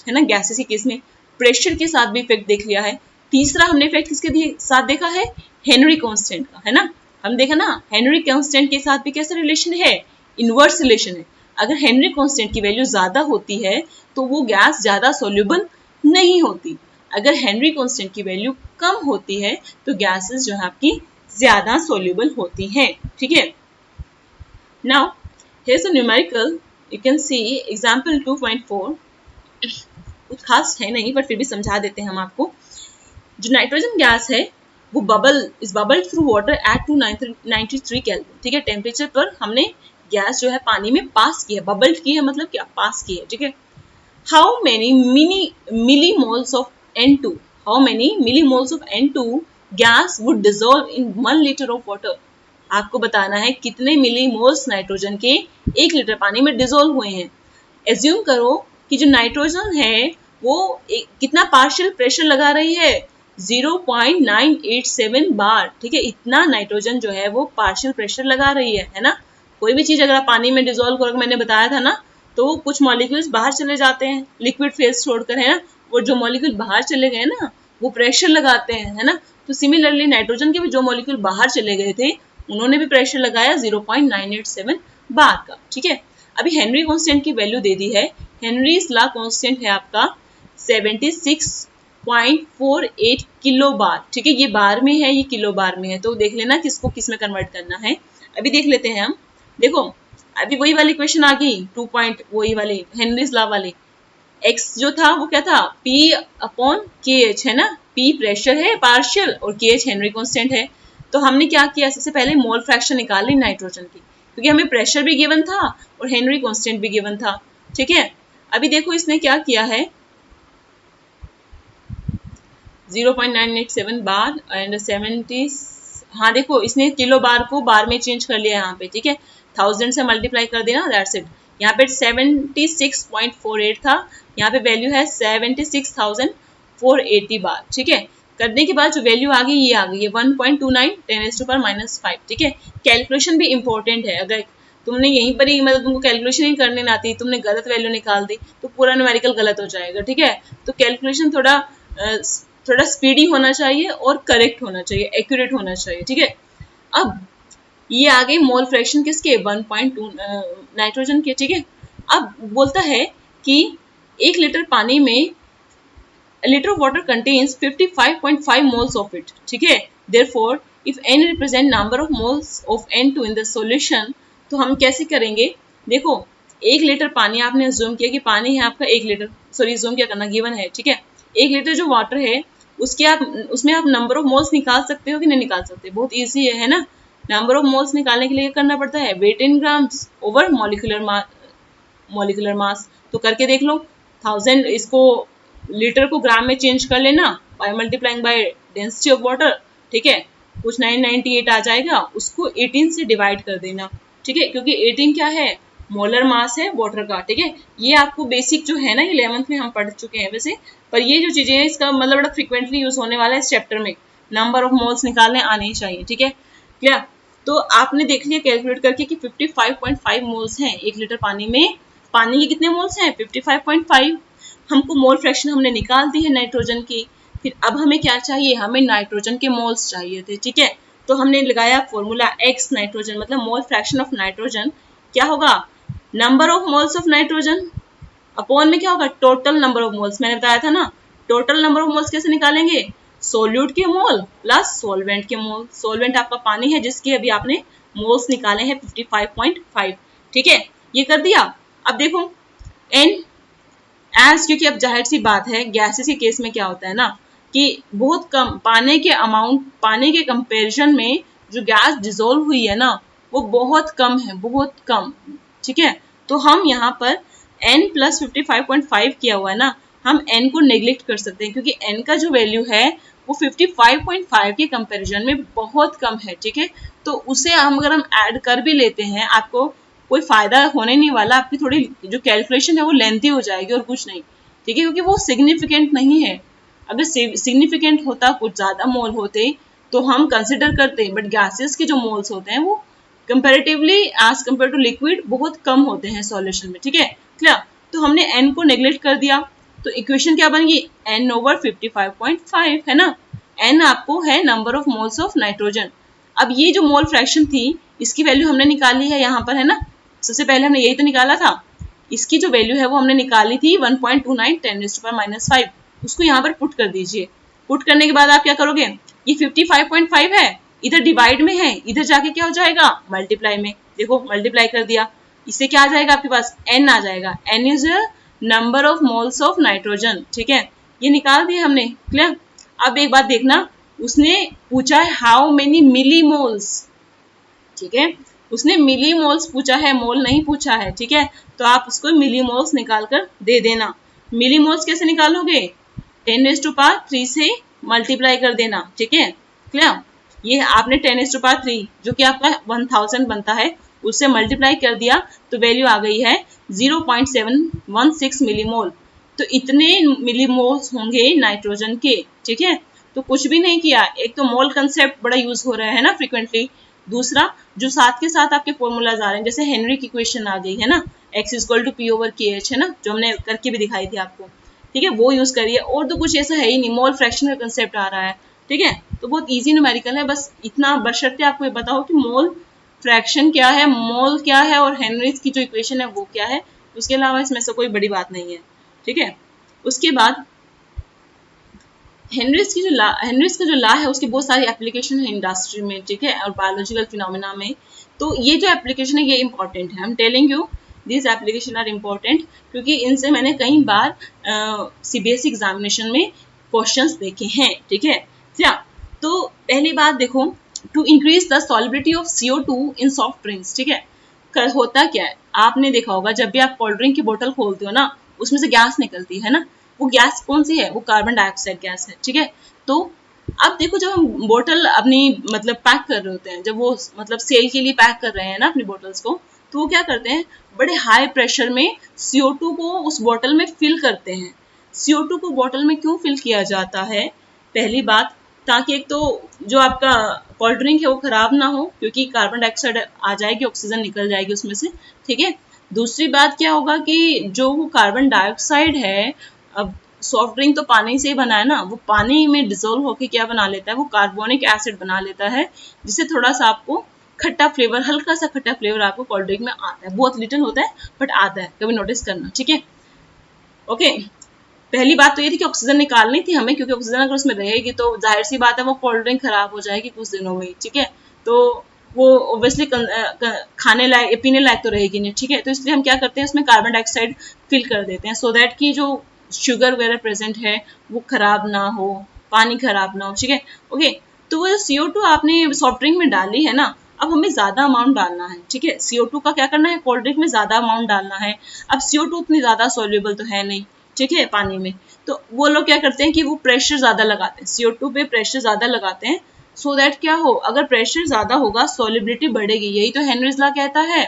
ना गैसेस के केस में। प्रेशर के साथ भी इफेक्ट देख लिया है। तीसरा हमने इफेक्ट किसके साथ देखा है, हेनरी कांस्टेंट का, है ना। हम देखा ना हेनरी कांस्टेंट के साथ भी कैसा रिलेशन है, इनवर्स रिलेशन है। अगर हेनरी कांस्टेंट की वैल्यू ज्यादा होती है तो वो गैस ज्यादा सोल्यूबल नहीं होती। अगर हेनरी कांस्टेंट की वैल्यू कम होती है तो गैसेस जो है आपकी ज्यादा सोल्यूबल होती हैं, ठीक है। Now here's a numerical, you can see example 2.4। कुछ खास है नहीं पर फिर भी समझा देते हैं हम आपको। जो नाइट्रोजन गैस है वो bubble through water at 293 kelvin, ठीक है। टेम्परेचर पर हमने गैस जो है पानी में पास की है, बबल की है मतलब क्या, पास की है, ठीक है। How many millimoles of N2? How many millimoles of N2 gas would dissolve in 1 liter of water? आपको बताना है कितने मिलीमोल्स नाइट्रोजन के 1 लीटर पानी में डिसॉल्व हुए हैं। एज्यूम करो कि जो नाइट्रोजन है वो कितना पार्शियल प्रेशर लगा रही है, 0.987 बार, ठीक है। इतना नाइट्रोजन जो है वो पार्शियल प्रेशर लगा रही है ना। कोई भी चीज अगर आप पानी में डिसॉल्व करोगे, मैंने बताया था ना, तो कुछ मॉलिक्यूल्स बाहर चले जाते हैं लिक्विड फेज छोड़कर, है ना। वो जो मॉलिक्यूल बाहर चले गए ना वो प्रेशर लगाते हैं, है ना। तो सिमिलरली नाइट्रोजन के भी जो मॉलिक्यूल बाहर चले गए थे उन्होंने भी प्रेशर लगाया 0.987 बार का, ठीक है। अभी हेनरी कांस्टेंट की वैल्यू दे दी है। हेनरीज लॉ कांस्टेंट है आपका 76.48 किलो बार, ठीक है। ये बार में है, ये किलो बार में है, तो देख लेना किसको किस में कन्वर्ट करना है। अभी देख लेते हैं हम। देखो अभी वही वाली क्वेश्चन आ गई, 2 पॉइंट वही वाली हेनरीज लॉ वाली। x जो था वो क्या था, P/KH, है ना। P प्रेशर है पार्शियल और KH हेनरी कांस्टेंट है। तो हमने क्या किया, सबसे पहले मोल फ्रैक्शन निकाल ली नाइट्रोजन की, क्योंकि हमें प्रेशर भी गिवन था और हेनरी कांस्टेंट भी गिवन था, ठीक है। अभी देखो इसने क्या किया है, 0.987 बार एंड 70, हाँ देखो इसने किलो बार को बार में चेंज कर लिया यहाँ पे, ठीक है। 1000 से मल्टीप्लाई कर देना, दैट्स इट। यहाँ पे 76.48 था, यहाँ पे वैल्यू है 76,480 बार, ठीक है। करने के बाद जो वैल्यू आ गई ये आ गई है 1.29 10⁻⁵, ठीक है। कैलकुलेशन भी इंपॉर्टेंट है। अगर तुमने यहीं पर ही मतलब तुमको कैलकुलेशन ही करने ना आती, तुमने गलत वैल्यू निकाल दी तो पूरा न्यूमेरिकल गलत हो जाएगा, ठीक है। तो कैलकुलेशन थोड़ा स्पीडी होना चाहिए और करेक्ट होना चाहिए, एक्यूरेट होना चाहिए, ठीक है। अब ये आ गई मोल फ्रैक्शन किसके, 1.2 नाइट्रोजन के, ठीक है। अब बोलता है कि 1 लीटर पानी में liter of water contains 55.5 moles of it, ठीक है। Therefore, if n represent number of moles of N2 in the solution, तो हम कैसे करेंगे, देखो 1 लीटर पानी आपने अज्यूम किया कि पानी है आपका 1 लीटर, सॉरी अज्यूम क्या करना, गिवन है, ठीक है। 1 लीटर जो वाटर है उसमें आप नंबर ऑफ मोल्स निकाल सकते हो कि नहीं निकाल सकते, बहुत ईजी है ना। नंबर ऑफ मोल्स निकालने के लिए क्या करना पड़ता है, weight in grams over molecular mass. तो करके देख लो, 1000 इसको लीटर को ग्राम में चेंज कर लेना by multiplying by density of water, ठीक है। कुछ 998 आ जाएगा, उसको 18 से डिवाइड कर देना, ठीक है, क्योंकि 18 क्या है, मोलर मास है वाटर का, ठीक है। ये आपको बेसिक जो है ना 11th में हम पढ़ चुके हैं वैसे, पर ये जो चीजें हैं इसका मतलब बड़ा फ्रिक्वेंटली यूज होने वाला है इस चैप्टर में। नंबर ऑफ मोल्स निकालने आने ही चाहिए, ठीक है, क्लियर। तो आपने देख लिया कैलकुलेट करके कि 55.5 मोल्स हैं 1 लीटर पानी में। पानी के कितने मोल्स हैं, 55.5। हमको मोल फ्रैक्शन हमने निकाल दी है नाइट्रोजन की। फिर अब हमें क्या चाहिए, हमें नाइट्रोजन के मोल्स चाहिए थे, ठीक है। तो हमने लगाया फॉर्मूला x नाइट्रोजन मतलब मोल फ्रैक्शन ऑफ नाइट्रोजन क्या होगा, number of moles of nitrogen upon में क्या होगा, टोटल नंबर ऑफ मोल्स। मैंने बताया था ना टोटल नंबर ऑफ मोल्स कैसे निकालेंगे, सोल्यूट के मोल प्लस सोलवेंट के मोल। सोलवेंट आपका पानी है जिसके अभी आपने मोल्स निकाले हैं 55.5, ठीक है। ये कर दिया। अब देखो n एज, क्योंकि अब जाहिर सी बात है गैसेस के केस में क्या होता है ना कि बहुत कम पानी के कंपैरिजन में जो गैस डिसॉल्व हुई है ना वो बहुत कम है, बहुत कम, ठीक है। तो हम यहाँ पर n प्लस 55.5 किया हुआ है ना, हम n को नेग्लेक्ट कर सकते हैं क्योंकि n का जो वैल्यू है वो 55.5 के कंपैरिजन में बहुत कम है, ठीक है। तो उसे अगर हम ऐड कर भी लेते हैं आपको कोई फायदा होने नहीं वाला, आपकी थोड़ी जो कैलकुलेशन है वो लेंथी हो जाएगी और कुछ नहीं, ठीक है, क्योंकि वो सिग्निफिकेंट नहीं है। अगर सिग्निफिकेंट होता, कुछ ज्यादा मोल होते तो हम कंसिडर करते, बट गैसेस के जो मोल्स होते हैं वो comparatively as compare to liquid बहुत कम होते हैं सॉल्यूशन में, ठीक है क्लियर। तो हमने n को नेग्लेक्ट कर दिया, तो इक्वेशन क्या बन गई, n ओवर 55.5 है ना। n आपको है number of moles of nitrogen. अब ये जो मोल फ्रैक्शन थी इसकी वैल्यू हमने निकाली है यहाँ पर, है ना। सबसे पहले हमने यही तो निकाला था, इसकी जो वैल्यू है वो हमने निकाली थी 1.29 10⁻⁵। उसको यहाँ पर पुट कर दीजिए। पुट करने के बाद आप क्या करोगे, ये 55.5 है, इधर डिवाइड में है, इधर जाके क्या हो जाएगा, मल्टीप्लाई में। देखो मल्टीप्लाई कर दिया, इससे क्या आ जाएगा आपके पास, n आ जाएगा। n is number of moles of nitrogen, ठीक है, ये निकाल दिया हमने, क्लियर। अब एक बात देखना, उसने पूछा है हाउ मेनी मिली मोल्स, ठीक है, उसने मिली मोल्स पूछा है, मोल नहीं पूछा है, ठीक है। तो आप उसको मिली मोल्स निकाल कर दे देना। मिली मोल्स कैसे निकालोगे, 10⁻³ से मल्टीप्लाई कर देना, ठीक है क्लियर। ये आपने 10⁻³ जो कि आपका 1000 बनता है उससे मल्टीप्लाई कर दिया तो वैल्यू आ गई है 0.716 मिलीमोल। तो इतने मिलीमोल्स होंगे नाइट्रोजन के, ठीक है। तो कुछ भी नहीं किया, एक तो मोल कंसेप्ट बड़ा यूज हो रहा है ना फ्रिक्वेंटली, दूसरा जो साथ के साथ आपके फॉर्मूलाज आ रहे हैं, जैसे हेनरी की इक्वेशन आ गई है ना, x = p/kh है ना, जो हमने करके भी दिखाई थी आपको, ठीक है, वो यूज करिए। और तो कुछ ऐसा है ही नहीं, मोल फ्रैक्शन का कंसेप्ट आ रहा है, ठीक है। तो बहुत इजी न्यूमेरिकल है, बस इतना बशर्ते आपको ये बताओ कि मोल फ्रैक्शन क्या है, मोल क्या है और हेनरीज की जो इक्वेशन है वो क्या है, उसके अलावा इसमें से कोई बड़ी बात नहीं है, ठीक है। उसके बाद हेनरीज का जो ला है उसकी बहुत सारी एप्लीकेशन है इंडस्ट्री में, ठीक है, और बायोलॉजिकल फिनोमेना में। तो ये जो एप्लीकेशन है ये इंपॉर्टेंट है, I am telling you this application are important, क्योंकि इनसे मैंने कई बार CBSE एग्जामिनेशन में क्वेश्चंस देखे हैं, ठीक है क्या। तो पहली बात देखो, to increase the solubility of CO2 in soft drinks, ठीक है। होता क्या है, आपने देखा होगा जब भी आप कोल्ड ड्रिंक की बोतल खोलते हो ना, उसमें से गैस निकलती है ना, वो गैस कौन सी है, वो कार्बन डाइऑक्साइड गैस है, ठीक है। तो अब देखो जब हम बोतल अपनी मतलब पैक कर रहे होते हैं, जब वो मतलब सेल के लिए पैक कर रहे हैं ना अपनी बोतल्स को, तो वो क्या करते हैं, बड़े हाई प्रेशर में CO2 को उस बोतल में फिल करते हैं। CO2 को बोतल में क्यों फिल किया जाता है, पहली बात, ताकि एक तो जो आपका कोल्ड ड्रिंक है वो खराब ना हो, क्योंकि कार्बन डाइऑक्साइड आ जाएगी, ऑक्सीजन निकल जाएगी उसमें से, ठीक है। दूसरी बात क्या होगा कि जो वो कार्बन डाइऑक्साइड है, अब सॉफ्ट ड्रिंक तो पानी से ही बना है ना, वो पानी में डिसोल्व होकर क्या बना लेता है, वो कार्बोनिक एसिड बना लेता है, जिससे थोड़ा सा आपको खट्टा फ्लेवर, हल्का सा खट्टा फ्लेवर आपको कोल्ड ड्रिंक में आता है, बहुत लिटिल होता है बट आता है, कभी नोटिस करना, ठीक है ओके। पहली बात तो ये थी कि ऑक्सीजन निकालनी थी हमें, क्योंकि ऑक्सीजन अगर उसमें रहेगी तो जाहिर सी बात है वो कोल्ड ड्रिंक खराब हो जाएगी कुछ दिनों में, ठीक है। तो वो ऑब्वियसली खाने लायक पीने लायक तो रहेगी नहीं, ठीक है। तो इसलिए हम क्या करते हैं, उसमें कार्बन डाइऑक्साइड फिल कर देते हैं, सो दैट की जो शुगर वगैरह प्रेजेंट है वो खराब ना हो, पानी खराब ना हो, ठीक है ओके। तो वो CO2 आपने सॉफ्ट ड्रिंक में डाली है ना, अब हमें ज्यादा अमाउंट डालना है, ठीक है। CO2 का क्या करना है, कोल्ड ड्रिंक में ज्यादा अमाउंट डालना है। अब CO2 उतनी ज्यादा सोल्यूबल तो है नहीं, ठीक है, पानी में। तो वो लोग क्या करते हैं कि वो प्रेशर ज्यादा लगाते हैं, CO2 पे प्रेशर ज्यादा लगाते हैं, सो दैट क्या हो, अगर प्रेशर ज्यादा होगा सोल्युबिलिटी बढ़ेगी। यही तो हेनरीज लॉ कहता है,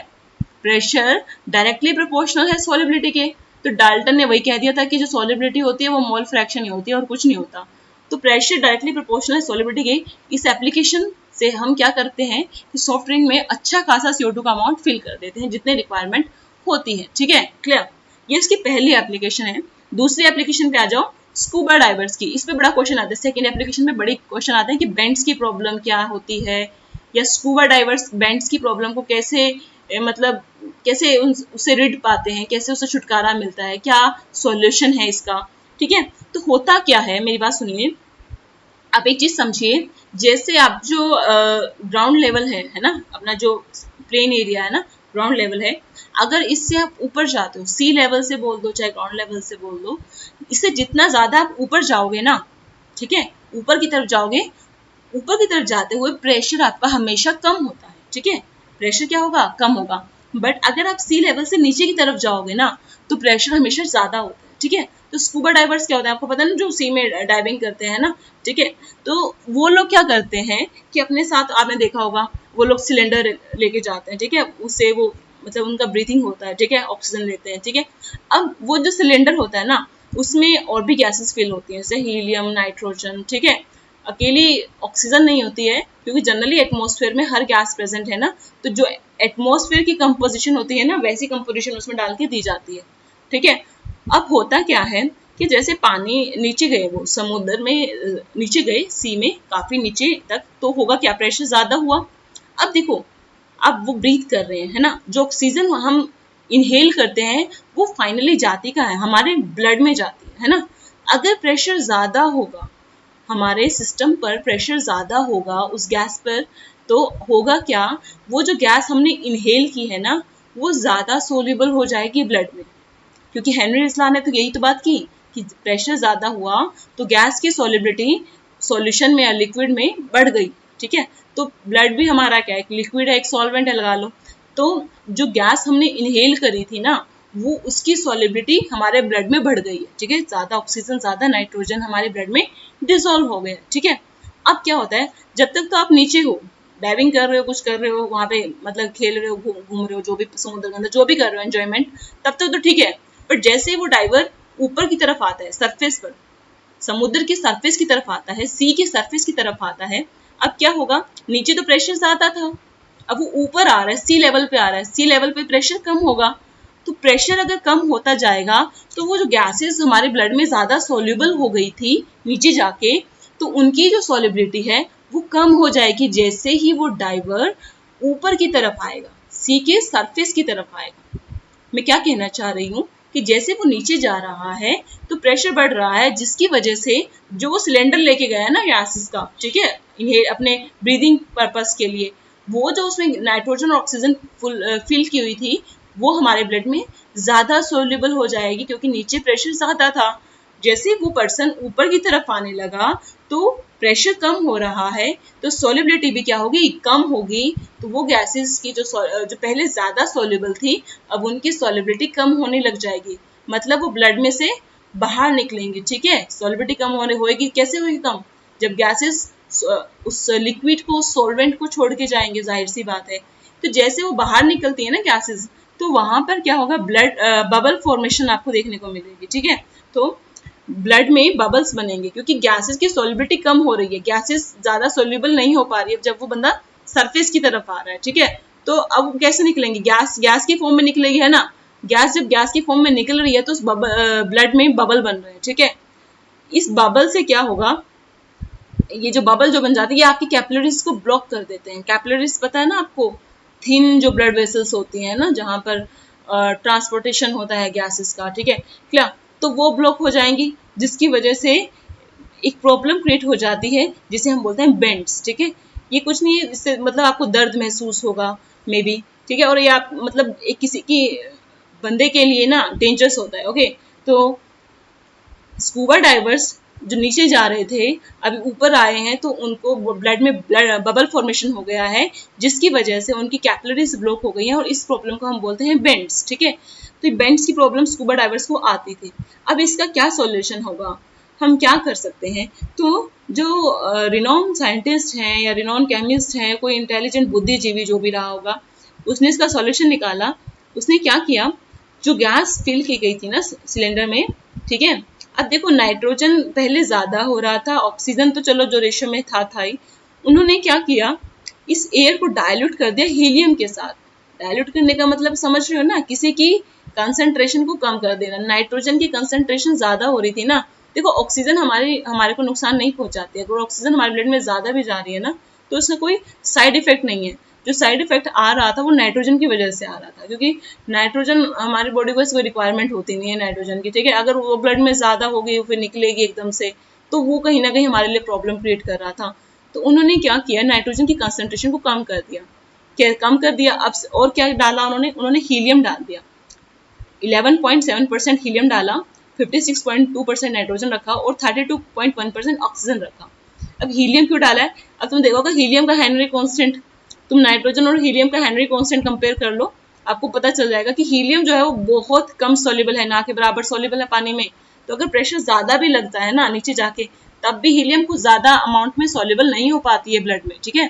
प्रेशर डायरेक्टली प्रोपोर्शनल है सोल्युबिलिटी के। तो डाल्टन ने वही कह दिया था कि जो सोल्युबिलिटी होती है वो मोल फ्रैक्शन ही होती है और कुछ नहीं होता। तो प्रेशर डायरेक्टली प्रोपोर्शनल है सोल्युबिलिटी के। इस एप्लीकेशन से हम क्या करते हैं कि सॉफ्ट ड्रिंक में अच्छा खासा CO2 का अमाउंट फिल कर देते हैं जितने रिक्वायरमेंट होती है, ठीक है क्लियर। ये इसकी पहली एप्लीकेशन है। दूसरी एप्लीकेशन पे आ जाओ, स्कूबा डाइवर्स की। इस पे बड़ा क्वेश्चन आता है, सेकेंड एप्लीकेशन में बड़ी क्वेश्चन आते हैं कि बेंड्स की प्रॉब्लम क्या होती है, या स्कूबा डाइवर्स बेंड्स की प्रॉब्लम को कैसे मतलब कैसे उससे रिड पाते हैं, कैसे उसे छुटकारा मिलता है, क्या सॉल्यूशन है इसका, ठीक है। तो होता क्या है, मेरी बात सुनिए, आप एक चीज समझिए, जैसे आप जो ग्राउंड लेवल है ना, अपना जो प्लेन एरिया है ना, ग्राउंड लेवल है, अगर इससे आप ऊपर जाते हो, सी लेवल से बोल दो चाहे ग्राउंड लेवल से बोल दो, इससे जितना ज्यादा आप ऊपर जाओगे ना, ठीक है, ऊपर की तरफ जाओगे, ऊपर की तरफ जाते हुए प्रेशर आपका हमेशा कम होता है, ठीक है, प्रेशर क्या होगा, कम होगा। बट अगर आप सी लेवल से नीचे की तरफ जाओगे ना, तो प्रेशर हमेशा ज्यादा होता है, ठीक है। तो स्कूबा डाइवर्स क्या होता है आपको पता है ना, जो सी में डाइविंग करते हैं ना, ठीक है। तो वो लोग क्या करते हैं कि अपने साथ, आपने देखा होगा, वो लोग सिलेंडर लेके जाते हैं, ठीक है, उससे वो मतलब उनका ब्रीथिंग होता है, ठीक है, ऑक्सीजन लेते हैं, ठीक है। अब वो जो सिलेंडर होता है ना, उसमें और भी गैसेस फिल होती हैं, जैसे हीलियम, नाइट्रोजन, ठीक है, अकेली ऑक्सीजन नहीं होती है, क्योंकि जनरली एटमॉस्फेयर में हर गैस प्रेजेंट है ना, तो जो एटमॉस्फेयर की कंपोजिशन होती है ना वैसी कंपोजिशन उसमें डाल के दी जाती है। ठीक है, अब होता क्या है कि जैसे पानी नीचे गए, वो समुद्र में नीचे गए, सी में काफी नीचे तक, तो होगा क्या, प्रेशर ज्यादा हुआ। अब देखो, अब वो ब्रीथ कर रहे हैं, है ना, जो ऑक्सीजन हम इनहेल करते हैं वो फाइनली जाती का है, हमारे ब्लड में जाती है ना। अगर प्रेशर ज्यादा होगा, हमारे सिस्टम पर प्रेशर ज्यादा होगा उस गैस पर, तो होगा क्या, वो जो गैस हमने इनहेल की है ना वो ज्यादा सोल्यूबल हो जाएगी ब्लड में। क्योंकि हेनरी रिस्ला ने तो यही तो बात की कि प्रेशर ज्यादा हुआ तो गैस की सोलिबिलिटी सॉल्यूशन में या लिक्विड में बढ़ गई। ठीक है, तो ब्लड भी हमारा क्या है, एक लिक्विड है, एक सॉल्वेंट है, लगा लो। तो जो गैस हमने इनहेल करी थी ना वो उसकी सॉलिबिलिटी हमारे ब्लड में बढ़ गई है। ठीक है, ज्यादा ऑक्सीजन, ज्यादा नाइट्रोजन हमारे ब्लड में डिसॉल्व हो गया। ठीक है, अब क्या होता है, जब तक तो आप नीचे हो, डाइविंग कर रहे हो, कुछ कर रहे हो वहां पे, मतलब खेल रहे हो, घूम रहे हो, जो भी समुद्र के अंदर जो भी कर रहे हो एंजॉयमेंट, तब तक तो ठीक है। बट जैसे वो डाइवर ऊपर की तरफ आता है, सरफेस पर, समुद्र की सरफेस की तरफ आता है, सी की सरफेस की तरफ आता है, अब क्या होगा, नीचे तो प्रेशर ज्यादा था, अब वो ऊपर आ रहा है, सी लेवल पे आ रहा है, सी लेवल पे प्रेशर कम होगा। तो प्रेशर अगर कम होता जाएगा तो वो जो गैसेस हमारे ब्लड में ज्यादा सोल्यूबल हो गई थी नीचे जाके, तो उनकी जो सोल्यूबिलिटी है वो कम हो जाएगी जैसे ही वो डाइवर ऊपर की तरफ आएगा, सी के सरफेस की तरफ आएगा। मैं क्या कहना चाह रही हूँ कि जैसे वो नीचे जा रहा है तो प्रेशर बढ़ रहा है, जिसकी वजह से जो वो सिलेंडर लेके गया है ना गैसेस का, ठीक है, इन्हें अपने ब्रीदिंग पर्पस के लिए, वो जो उसमें नाइट्रोजन और ऑक्सीजन फिल की हुई थी वो हमारे ब्लड में ज्यादा सोल्यूबल हो जाएगी, क्योंकि नीचे प्रेशर ज्यादा था। जैसे वो पर्सन ऊपर की तरफ आने लगा तो प्रेशर कम हो रहा है, तो सोल्युबिलिटी भी क्या होगी, कम होगी। तो वो गैसेस की जो पहले ज्यादा सोल्यूबल थी अब उनकी सोल्युबिलिटी कम होने लग जाएगी, मतलब वो ब्लड में से बाहर निकलेंगी। ठीक है, सोल्युबिलिटी कम होने होएगी, कैसे होगी कम, जब गैसेस उस लिक्विड को, सॉल्वेंट को छोड़ के जाएंगे, जाहिर सी बात है। तो जैसे वो बाहर निकलती है ना गैसेस, तो वहां पर क्या होगा, ब्लड बबल फॉर्मेशन आपको देखने को मिलेगी। ठीक है, तो ब्लड में बबल्स बनेंगे क्योंकि गैसेस की सोल्युबिलिटी कम हो रही है, गैसेस ज्यादा सोल्यूबल नहीं हो पा रही है जब वो बंदा सरफेस की तरफ आ रहा है। ठीक है, तो अब कैसे निकलेंगे, गैस की फॉर्म में निकलेगी, है ना। गैस जब गैस की फॉर्म में निकल रही है तो उस ब्लड में बबल बन रहे हैं। ठीक है, इस बबल से क्या होगा, ये जो बबल जो बन जाती है ये आपकी कैपिलरीज को ब्लॉक कर देते हैं। कैपिलरीज पता है ना आपको, थिन जो ब्लड वेसल्स होती हैं ना, जहां पर ट्रांसपोर्टेशन होता है गैसेस का। ठीक है, क्या, तो वो ब्लॉक हो जाएंगी, जिसकी वजह से एक प्रॉब्लम क्रिएट हो जाती है जिसे हम बोलते हैं बेंड्स। ठीक है, ये कुछ नहीं है, इससे मतलब आपको दर्द महसूस होगा मे बी। ठीक है, और ये आप मतलब एक किसी की बंदे के लिए ना डेंजरस होता है। ओके, तो स्कूबा डाइवर्स जो नीचे जा रहे थे अभी ऊपर आए हैं तो उनको ब्लड में बबल फॉर्मेशन हो गया है, जिसकी वजह से उनकी कैपिलरीज ब्लॉक हो गई हैं और इस प्रॉब्लम को हम बोलते हैं बेंड्स। ठीक है, तो बेंड्स की प्रॉब्लम स्कूबा डाइवर्स को आती थी। अब इसका क्या सॉल्यूशन होगा, हम क्या कर सकते हैं, तो जो रिनॉन साइंटिस्ट हैं या रिनॉन केमिस्ट हैं, कोई इंटेलिजेंट बुद्धिजीवी जो भी रहा होगा, उसने इसका सॉल्यूशन निकाला। उसने क्या किया, जो गैस फिल की गई थी ना सिलेंडर में, ठीक है, अब देखो नाइट्रोजन पहले ज्यादा हो रहा था, ऑक्सीजन तो चलो जो रेशो में था ही। उन्होंने क्या किया, इस एयर को डायल्यूट कर दिया हीलियम के साथ। डायल्यूट करने का मतलब समझ रहे हो ना, किसी की कंसंट्रेशन को कम कर देना। नाइट्रोजन की कंसंट्रेशन ज्यादा हो रही थी ना, देखो ऑक्सीजन हमारे को नुकसान नहीं पहुंचाती है, अगर ऑक्सीजन हमारे ब्लड में ज्यादा भी जा रही है ना तो उसका कोई साइड इफेक्ट नहीं है। जो साइड इफेक्ट आ रहा था वो नाइट्रोजन की वजह से आ रहा था, क्योंकि नाइट्रोजन हमारी बॉडी को कोई रिक्वायरमेंट होती नहीं है नाइट्रोजन की। ठीक है, अगर वो ब्लड में ज्यादा हो गई फिर निकलेगी एकदम से, तो वो कहीं ना कहीं हमारे लिए प्रॉब्लम क्रिएट कर रहा था। तो उन्होंने क्या किया, नाइट्रोजन की कंसंट्रेशन को कम कर दिया। क्या कम कर दिया, अब और क्या डाला उन्होंने हीलियम डाल दिया। 11.7% हीलियम डाला, 56.2% नाइट्रोजन रखा और 32.1% ऑक्सीजन रखा। अब हीलियम क्यों डाला है, अब तुम देखोगे हीलियम का हेनरी कांस्टेंट, तुम नाइट्रोजन और हीलियम का हेनरी कांस्टेंट कंपेयर कर लो, आपको पता चल जाएगा कि हीलियम जो है वो बहुत कम सोल्यूबल है, ना के बराबर सोल्यूबल है पानी में। तो अगर प्रेशर ज्यादा भी लगता है ना नीचे जाके, तब भी हीलियम कुछ ज्यादा अमाउंट में सोल्यूबल नहीं हो पाती है ब्लड में। ठीक है,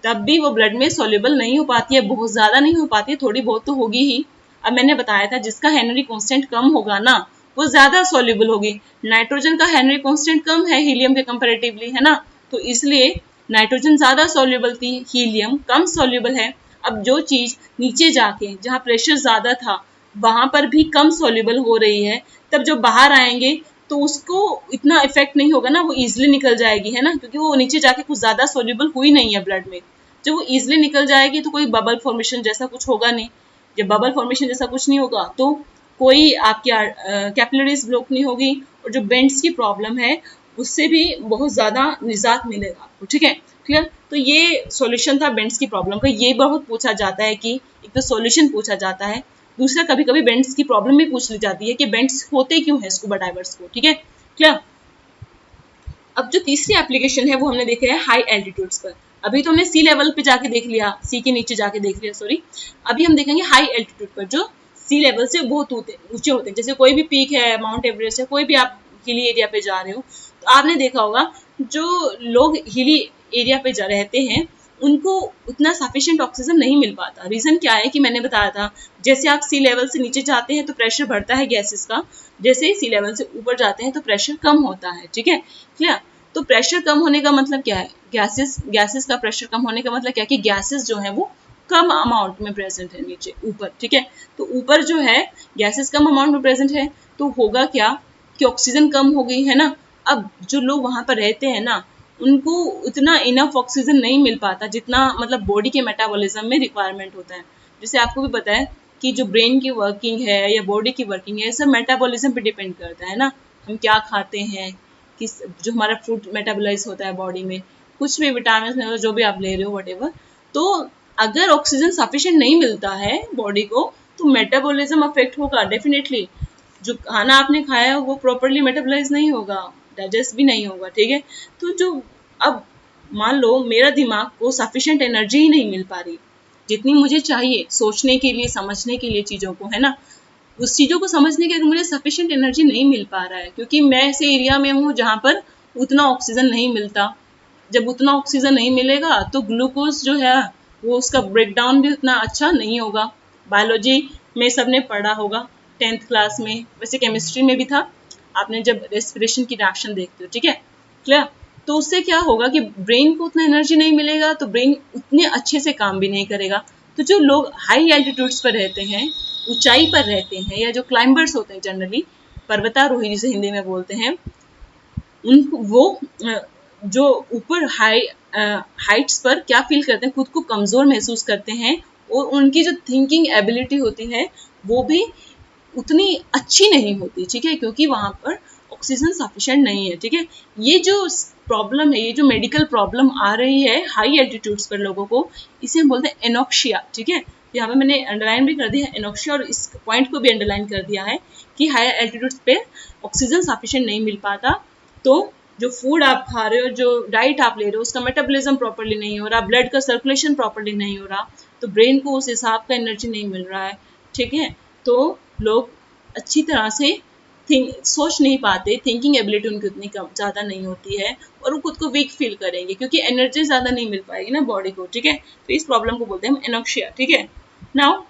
तब भी वो ब्लड में सोल्यूबल नहीं हो पाती है, बहुत ज्यादा नहीं हो पाती है, थोड़ी बहुत तो होगी ही। अब मैंने बताया था जिसका हेनरी कांस्टेंट कम होगा ना वो ज्यादा सोल्यूबल होगी। नाइट्रोजन का हेनरी कांस्टेंट कम है हीलियम के कंपैरेटिवली, है ना, तो इसलिए नाइट्रोजन ज़्यादा सॉल्युबल थी, हीलियम कम सॉल्युबल है। अब जो चीज़ नीचे जाके जहाँ प्रेशर ज़्यादा था वहाँ पर भी कम सॉल्युबल हो रही है, तब जब बाहर आएंगे तो उसको इतना इफेक्ट नहीं होगा ना, वो ईजिली निकल जाएगी, है ना, क्योंकि वो नीचे जाके कुछ ज़्यादा सॉल्युबल हुई नहीं है ब्लड में। जब वो ईजिली निकल जाएगी तो कोई बबल फॉर्मेशन जैसा कुछ होगा नहीं। जब बबल फॉर्मेशन जैसा कुछ नहीं होगा तो कोई आपकी कैपिलरीज ब्लॉक नहीं होगी, और जो बेंड्स की प्रॉब्लम है उससे भी बहुत ज़्यादा निजात मिलेगा आपको। ठीक है, क्लियर। तो ये सॉल्यूशन था बेंड्स की प्रॉब्लम का। ये बहुत पूछा जाता है कि एक तो सॉल्यूशन पूछा जाता है, दूसरा कभी कभी बेंड्स की प्रॉब्लम भी पूछ ली जाती है कि बेंड्स होते क्यों है स्कूबा डाइवर्स को। ठीक है, क्लियर। अब जो तीसरी एप्लीकेशन है वो हमने देखा है हाई एल्टीट्यूड्स पर। अभी तो हमने सी लेवल पे जाके देख लिया, सी के नीचे जाके देख लिया, सॉरी। अभी हम देखेंगे हाई एल्टीट्यूड पर, जो सी लेवल से बहुत ऊंचे होते हैं। जैसे कोई भी पीक है, माउंट एवरेस्ट है, कोई भी आप हिली एरिया पे जा रहे हो, तो आपने देखा होगा जो लोग हिली एरिया पे जा रहते हैं उनको उतना सफिशिएंट ऑक्सीजन नहीं मिल पाता। रीजन क्या है कि मैंने बताया था, जैसे आप सी लेवल से नीचे जाते हैं तो प्रेशर बढ़ता है गैसेस का, जैसे ही सी लेवल से ऊपर जाते हैं तो प्रेशर कम होता है। ठीक है, क्लियर। तो प्रेशर कम होने का मतलब क्या है, गैसेस का प्रेशर कम होने का मतलब क्या है कि गैसेस जो है वो कम अमाउंट में प्रेजेंट है नीचे ऊपर। ठीक है, तो ऊपर जो है गैसेस कम अमाउंट में प्रेजेंट है, तो होगा क्या कि ऑक्सीजन कम हो गई, है ना। अब जो लोग वहां पर रहते हैं ना, उनको उतना इनफ ऑक्सीजन नहीं मिल पाता जितना मतलब बॉडी के मेटाबॉलिज्म में रिक्वायरमेंट होता है। जैसे आपको भी पता है कि जो ब्रेन की वर्किंग है या बॉडी की वर्किंग है, सब मेटाबॉलिज्म पे डिपेंड करता है ना। हम क्या खाते हैं, किस जो हमारा फूड मेटाबोलाइज होता है बॉडी में, कुछ भी विटामिन जो भी आप ले रहे हो वटेवर, तो अगर ऑक्सीजन सफिशिएंट नहीं मिलता है बॉडी को तो मेटाबॉलिज्म अफेक्ट होगा डेफिनेटली। जो खाना आपने खाया है वो प्रॉपरली मेटाबोलाइज नहीं होगा, डाइजेस्ट भी नहीं होगा। ठीक है, तो जो अब मान लो मेरा दिमाग को सफिशिएंट एनर्जी ही नहीं मिल पा रही जितनी मुझे चाहिए सोचने के लिए, समझने के लिए चीज़ों को, है ना, उस चीज़ों को समझने के लिए मुझे सफिशिएंट एनर्जी नहीं मिल पा रहा है, क्योंकि मैं ऐसे एरिया में हूँ जहाँ पर उतना ऑक्सीजन नहीं मिलता। जब उतना ऑक्सीजन नहीं मिलेगा तो ग्लूकोज जो है वो उसका ब्रेकडाउन भी उतना अच्छा नहीं होगा। बायोलॉजी में सबने पढ़ा होगा 10th क्लास में, वैसे केमिस्ट्री में भी था, आपने जब रेस्पिरेशन की रिएक्शन देखते हो। ठीक है, क्लियर। तो उससे क्या होगा कि ब्रेन को उतना एनर्जी नहीं मिलेगा तो ब्रेन उतने अच्छे से काम भी नहीं करेगा। तो जो लोग हाई एल्टीट्यूड्स पर रहते हैं, ऊंचाई पर रहते हैं, या जो क्लाइंबर्स होते हैं जनरली, पर्वतारोही जिसे हिंदी में बोलते हैं, उनको वो जो ऊपर हाइट्स पर क्या फील करते हैं, खुद को कमज़ोर महसूस करते हैं, और उनकी जो थिंकिंग एबिलिटी होती है वो भी उतनी अच्छी नहीं होती। ठीक है, क्योंकि वहाँ पर ऑक्सीजन सफिशिएंट नहीं है। ठीक है, ये जो प्रॉब्लम है, ये जो मेडिकल प्रॉब्लम आ रही है हाई एल्टीट्यूड्स पर लोगों को, इसे हम बोलते हैं एनोक्सिया। ठीक है, यहाँ पे मैंने अंडरलाइन भी कर दिया है एनोक्सिया, और इस पॉइंट को भी अंडरलाइन कर दिया है कि हाई एल्टीट्यूड्स पे ऑक्सीजन सफिशिएंट नहीं मिल पाता, तो जो फूड आप खा रहे हो, जो डाइट आप ले रहे हो, उसका मेटाबॉलिज्म प्रॉपर्ली नहीं हो रहा, ब्लड का सर्कुलेशन प्रॉपर्ली नहीं हो रहा, तो ब्रेन को उस हिसाब का एनर्जी नहीं मिल रहा है। ठीक है, तो लोग अच्छी तरह से सोच नहीं पाते, थिंकिंग एबिलिटी उनकी उतनी कम ज़्यादा नहीं होती है, और वो खुद को वीक फील करेंगे क्योंकि एनर्जी ज़्यादा नहीं मिल पाएगी ना बॉडी को। ठीक है, तो इस प्रॉब्लम को बोलते हैं हम एनोक्सिया। ठीक है, नाउ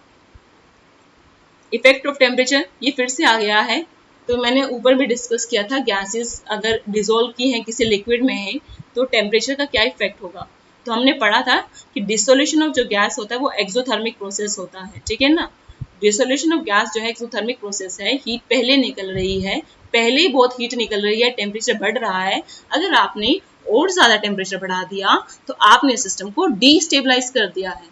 इफेक्ट ऑफ टेम्परेचर, ये फिर से आ गया है। तो मैंने ऊपर भी डिस्कस किया था, गैसेस अगर डिसॉल्व की हैं किसी लिक्विड में है तो टेम्परेचर का क्या इफेक्ट होगा। तो हमने पढ़ा था कि डिसोल्यूशन ऑफ जो गैस होता है वो एक्सोथर्मिक प्रोसेस होता है। ठीक है ना, डिसोल्यूशन ऑफ गैस जो है एक्सोथर्मिक प्रोसेस है, हीट पहले निकल रही है, पहले ही बहुत हीट निकल रही है, टेम्परेचर बढ़ रहा है। अगर आपने और ज़्यादा टेम्परेचर बढ़ा दिया तो आपने सिस्टम को डीस्टेबलाइज कर दिया है।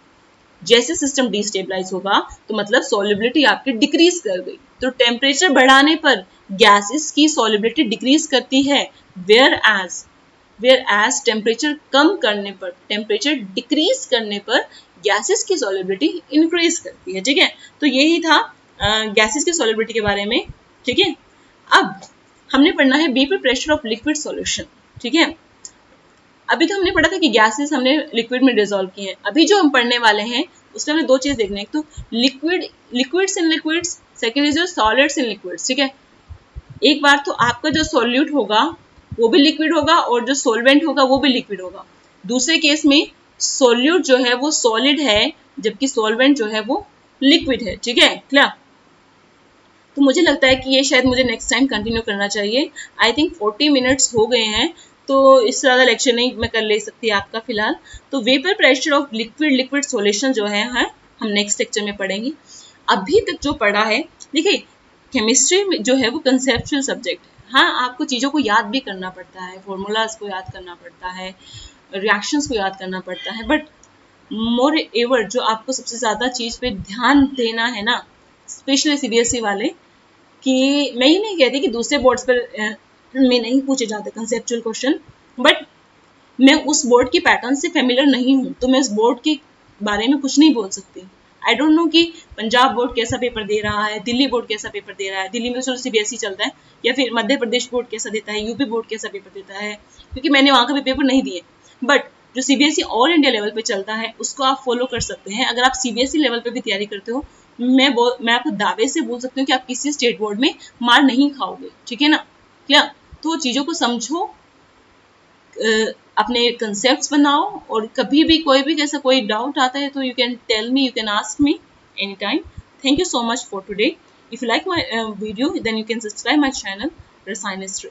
जैसे सिस्टम डिस्टेबलाइज होगा तो मतलब सॉल्युबिलिटी आपकी डिक्रीज कर गई। तो टेम्परेचर बढ़ाने पर गैसेस की सॉल्युबिलिटी डिक्रीज करती है, वेयर एज टेम्परेचर कम करने पर, टेम्परेचर डिक्रीज करने पर गैसेस की सॉल्युबिलिटी इंक्रीज करती है। ठीक है, तो यही था गैसेस की सॉल्युबिलिटी के बारे में। ठीक है, अब हमने पढ़ना है BP pressure of liquid solution. ठीक है, अभी तो हमने पढ़ा था कि गैसेस हमने लिक्विड में डिसॉल्व किए हैं। अभी जो हम पढ़ने वाले हैं उसमें हमें दो चीज देखना है, एक तो liquids in liquids, second is solids in liquids. ठीक है, एक बार तो आपका जो सॉल्यूट होगा वो भी लिक्विड होगा और जो सॉल्वेंट होगा वो भी लिक्विड होगा। दूसरे केस में सॉल्यूट जो है वो सॉलिड है जबकि सॉल्वेंट जो है वो लिक्विड है। ठीक है, क्लियर। तो मुझे लगता है कि ये शायद मुझे नेक्स्ट टाइम कंटिन्यू करना चाहिए। आई थिंक 40 मिनट्स हो गए हैं, तो इससे ज़्यादा लेक्चर नहीं मैं कर ले सकती आपका फिलहाल। तो vapour pressure of liquid solution जो है हम नेक्स्ट लेक्चर में पढ़ेंगे। अभी तक जो पढ़ा है, देखिए केमिस्ट्री जो है वो कंसेप्चुअल सब्जेक्ट है। हाँ, आपको चीज़ों को याद भी करना पड़ता है, फॉर्मूलाज को याद करना पड़ता है, रिएक्शंस को याद करना पड़ता है, बट मोर एवर जो आपको सबसे ज़्यादा चीज़ पे ध्यान देना है ना, स्पेशली सीबीएसई वाले, कि मैं ये नहीं कहती कि दूसरे बोर्ड्स पर में नहीं पूछे जाते कंसेप्चुअल क्वेश्चन, बट मैं उस बोर्ड की पैटर्न से फेमिलियर नहीं हूँ, तो मैं उस बोर्ड के बारे में कुछ नहीं बोल सकती। आई डोंट नो कि पंजाब बोर्ड कैसा पेपर दे रहा है, दिल्ली बोर्ड कैसा पेपर दे रहा है, दिल्ली में तो सीबीएसई चलता है, या फिर मध्य प्रदेश बोर्ड कैसा देता है, यूपी बोर्ड कैसा पेपर देता है, क्योंकि मैंने वहाँ का भी पेपर नहीं दिए। बट जो सीबीएसई ऑल इंडिया लेवल पे चलता है उसको आप फॉलो कर सकते हैं। अगर आप सीबीएसई लेवल पे भी तैयारी करते हो, मैं आपको दावे से बोल सकती हूँ कि आप किसी स्टेट बोर्ड में मार नहीं खाओगे, ठीक है ना। क्या, तो चीज़ों को समझो, अपने कंसेप्ट्स बनाओ, और कभी भी कोई भी जैसा कोई डाउट आता है तो you can tell me, you can ask me any time. Thank you so much for today. If you like my video, then you can subscribe my channel, Rasayan History.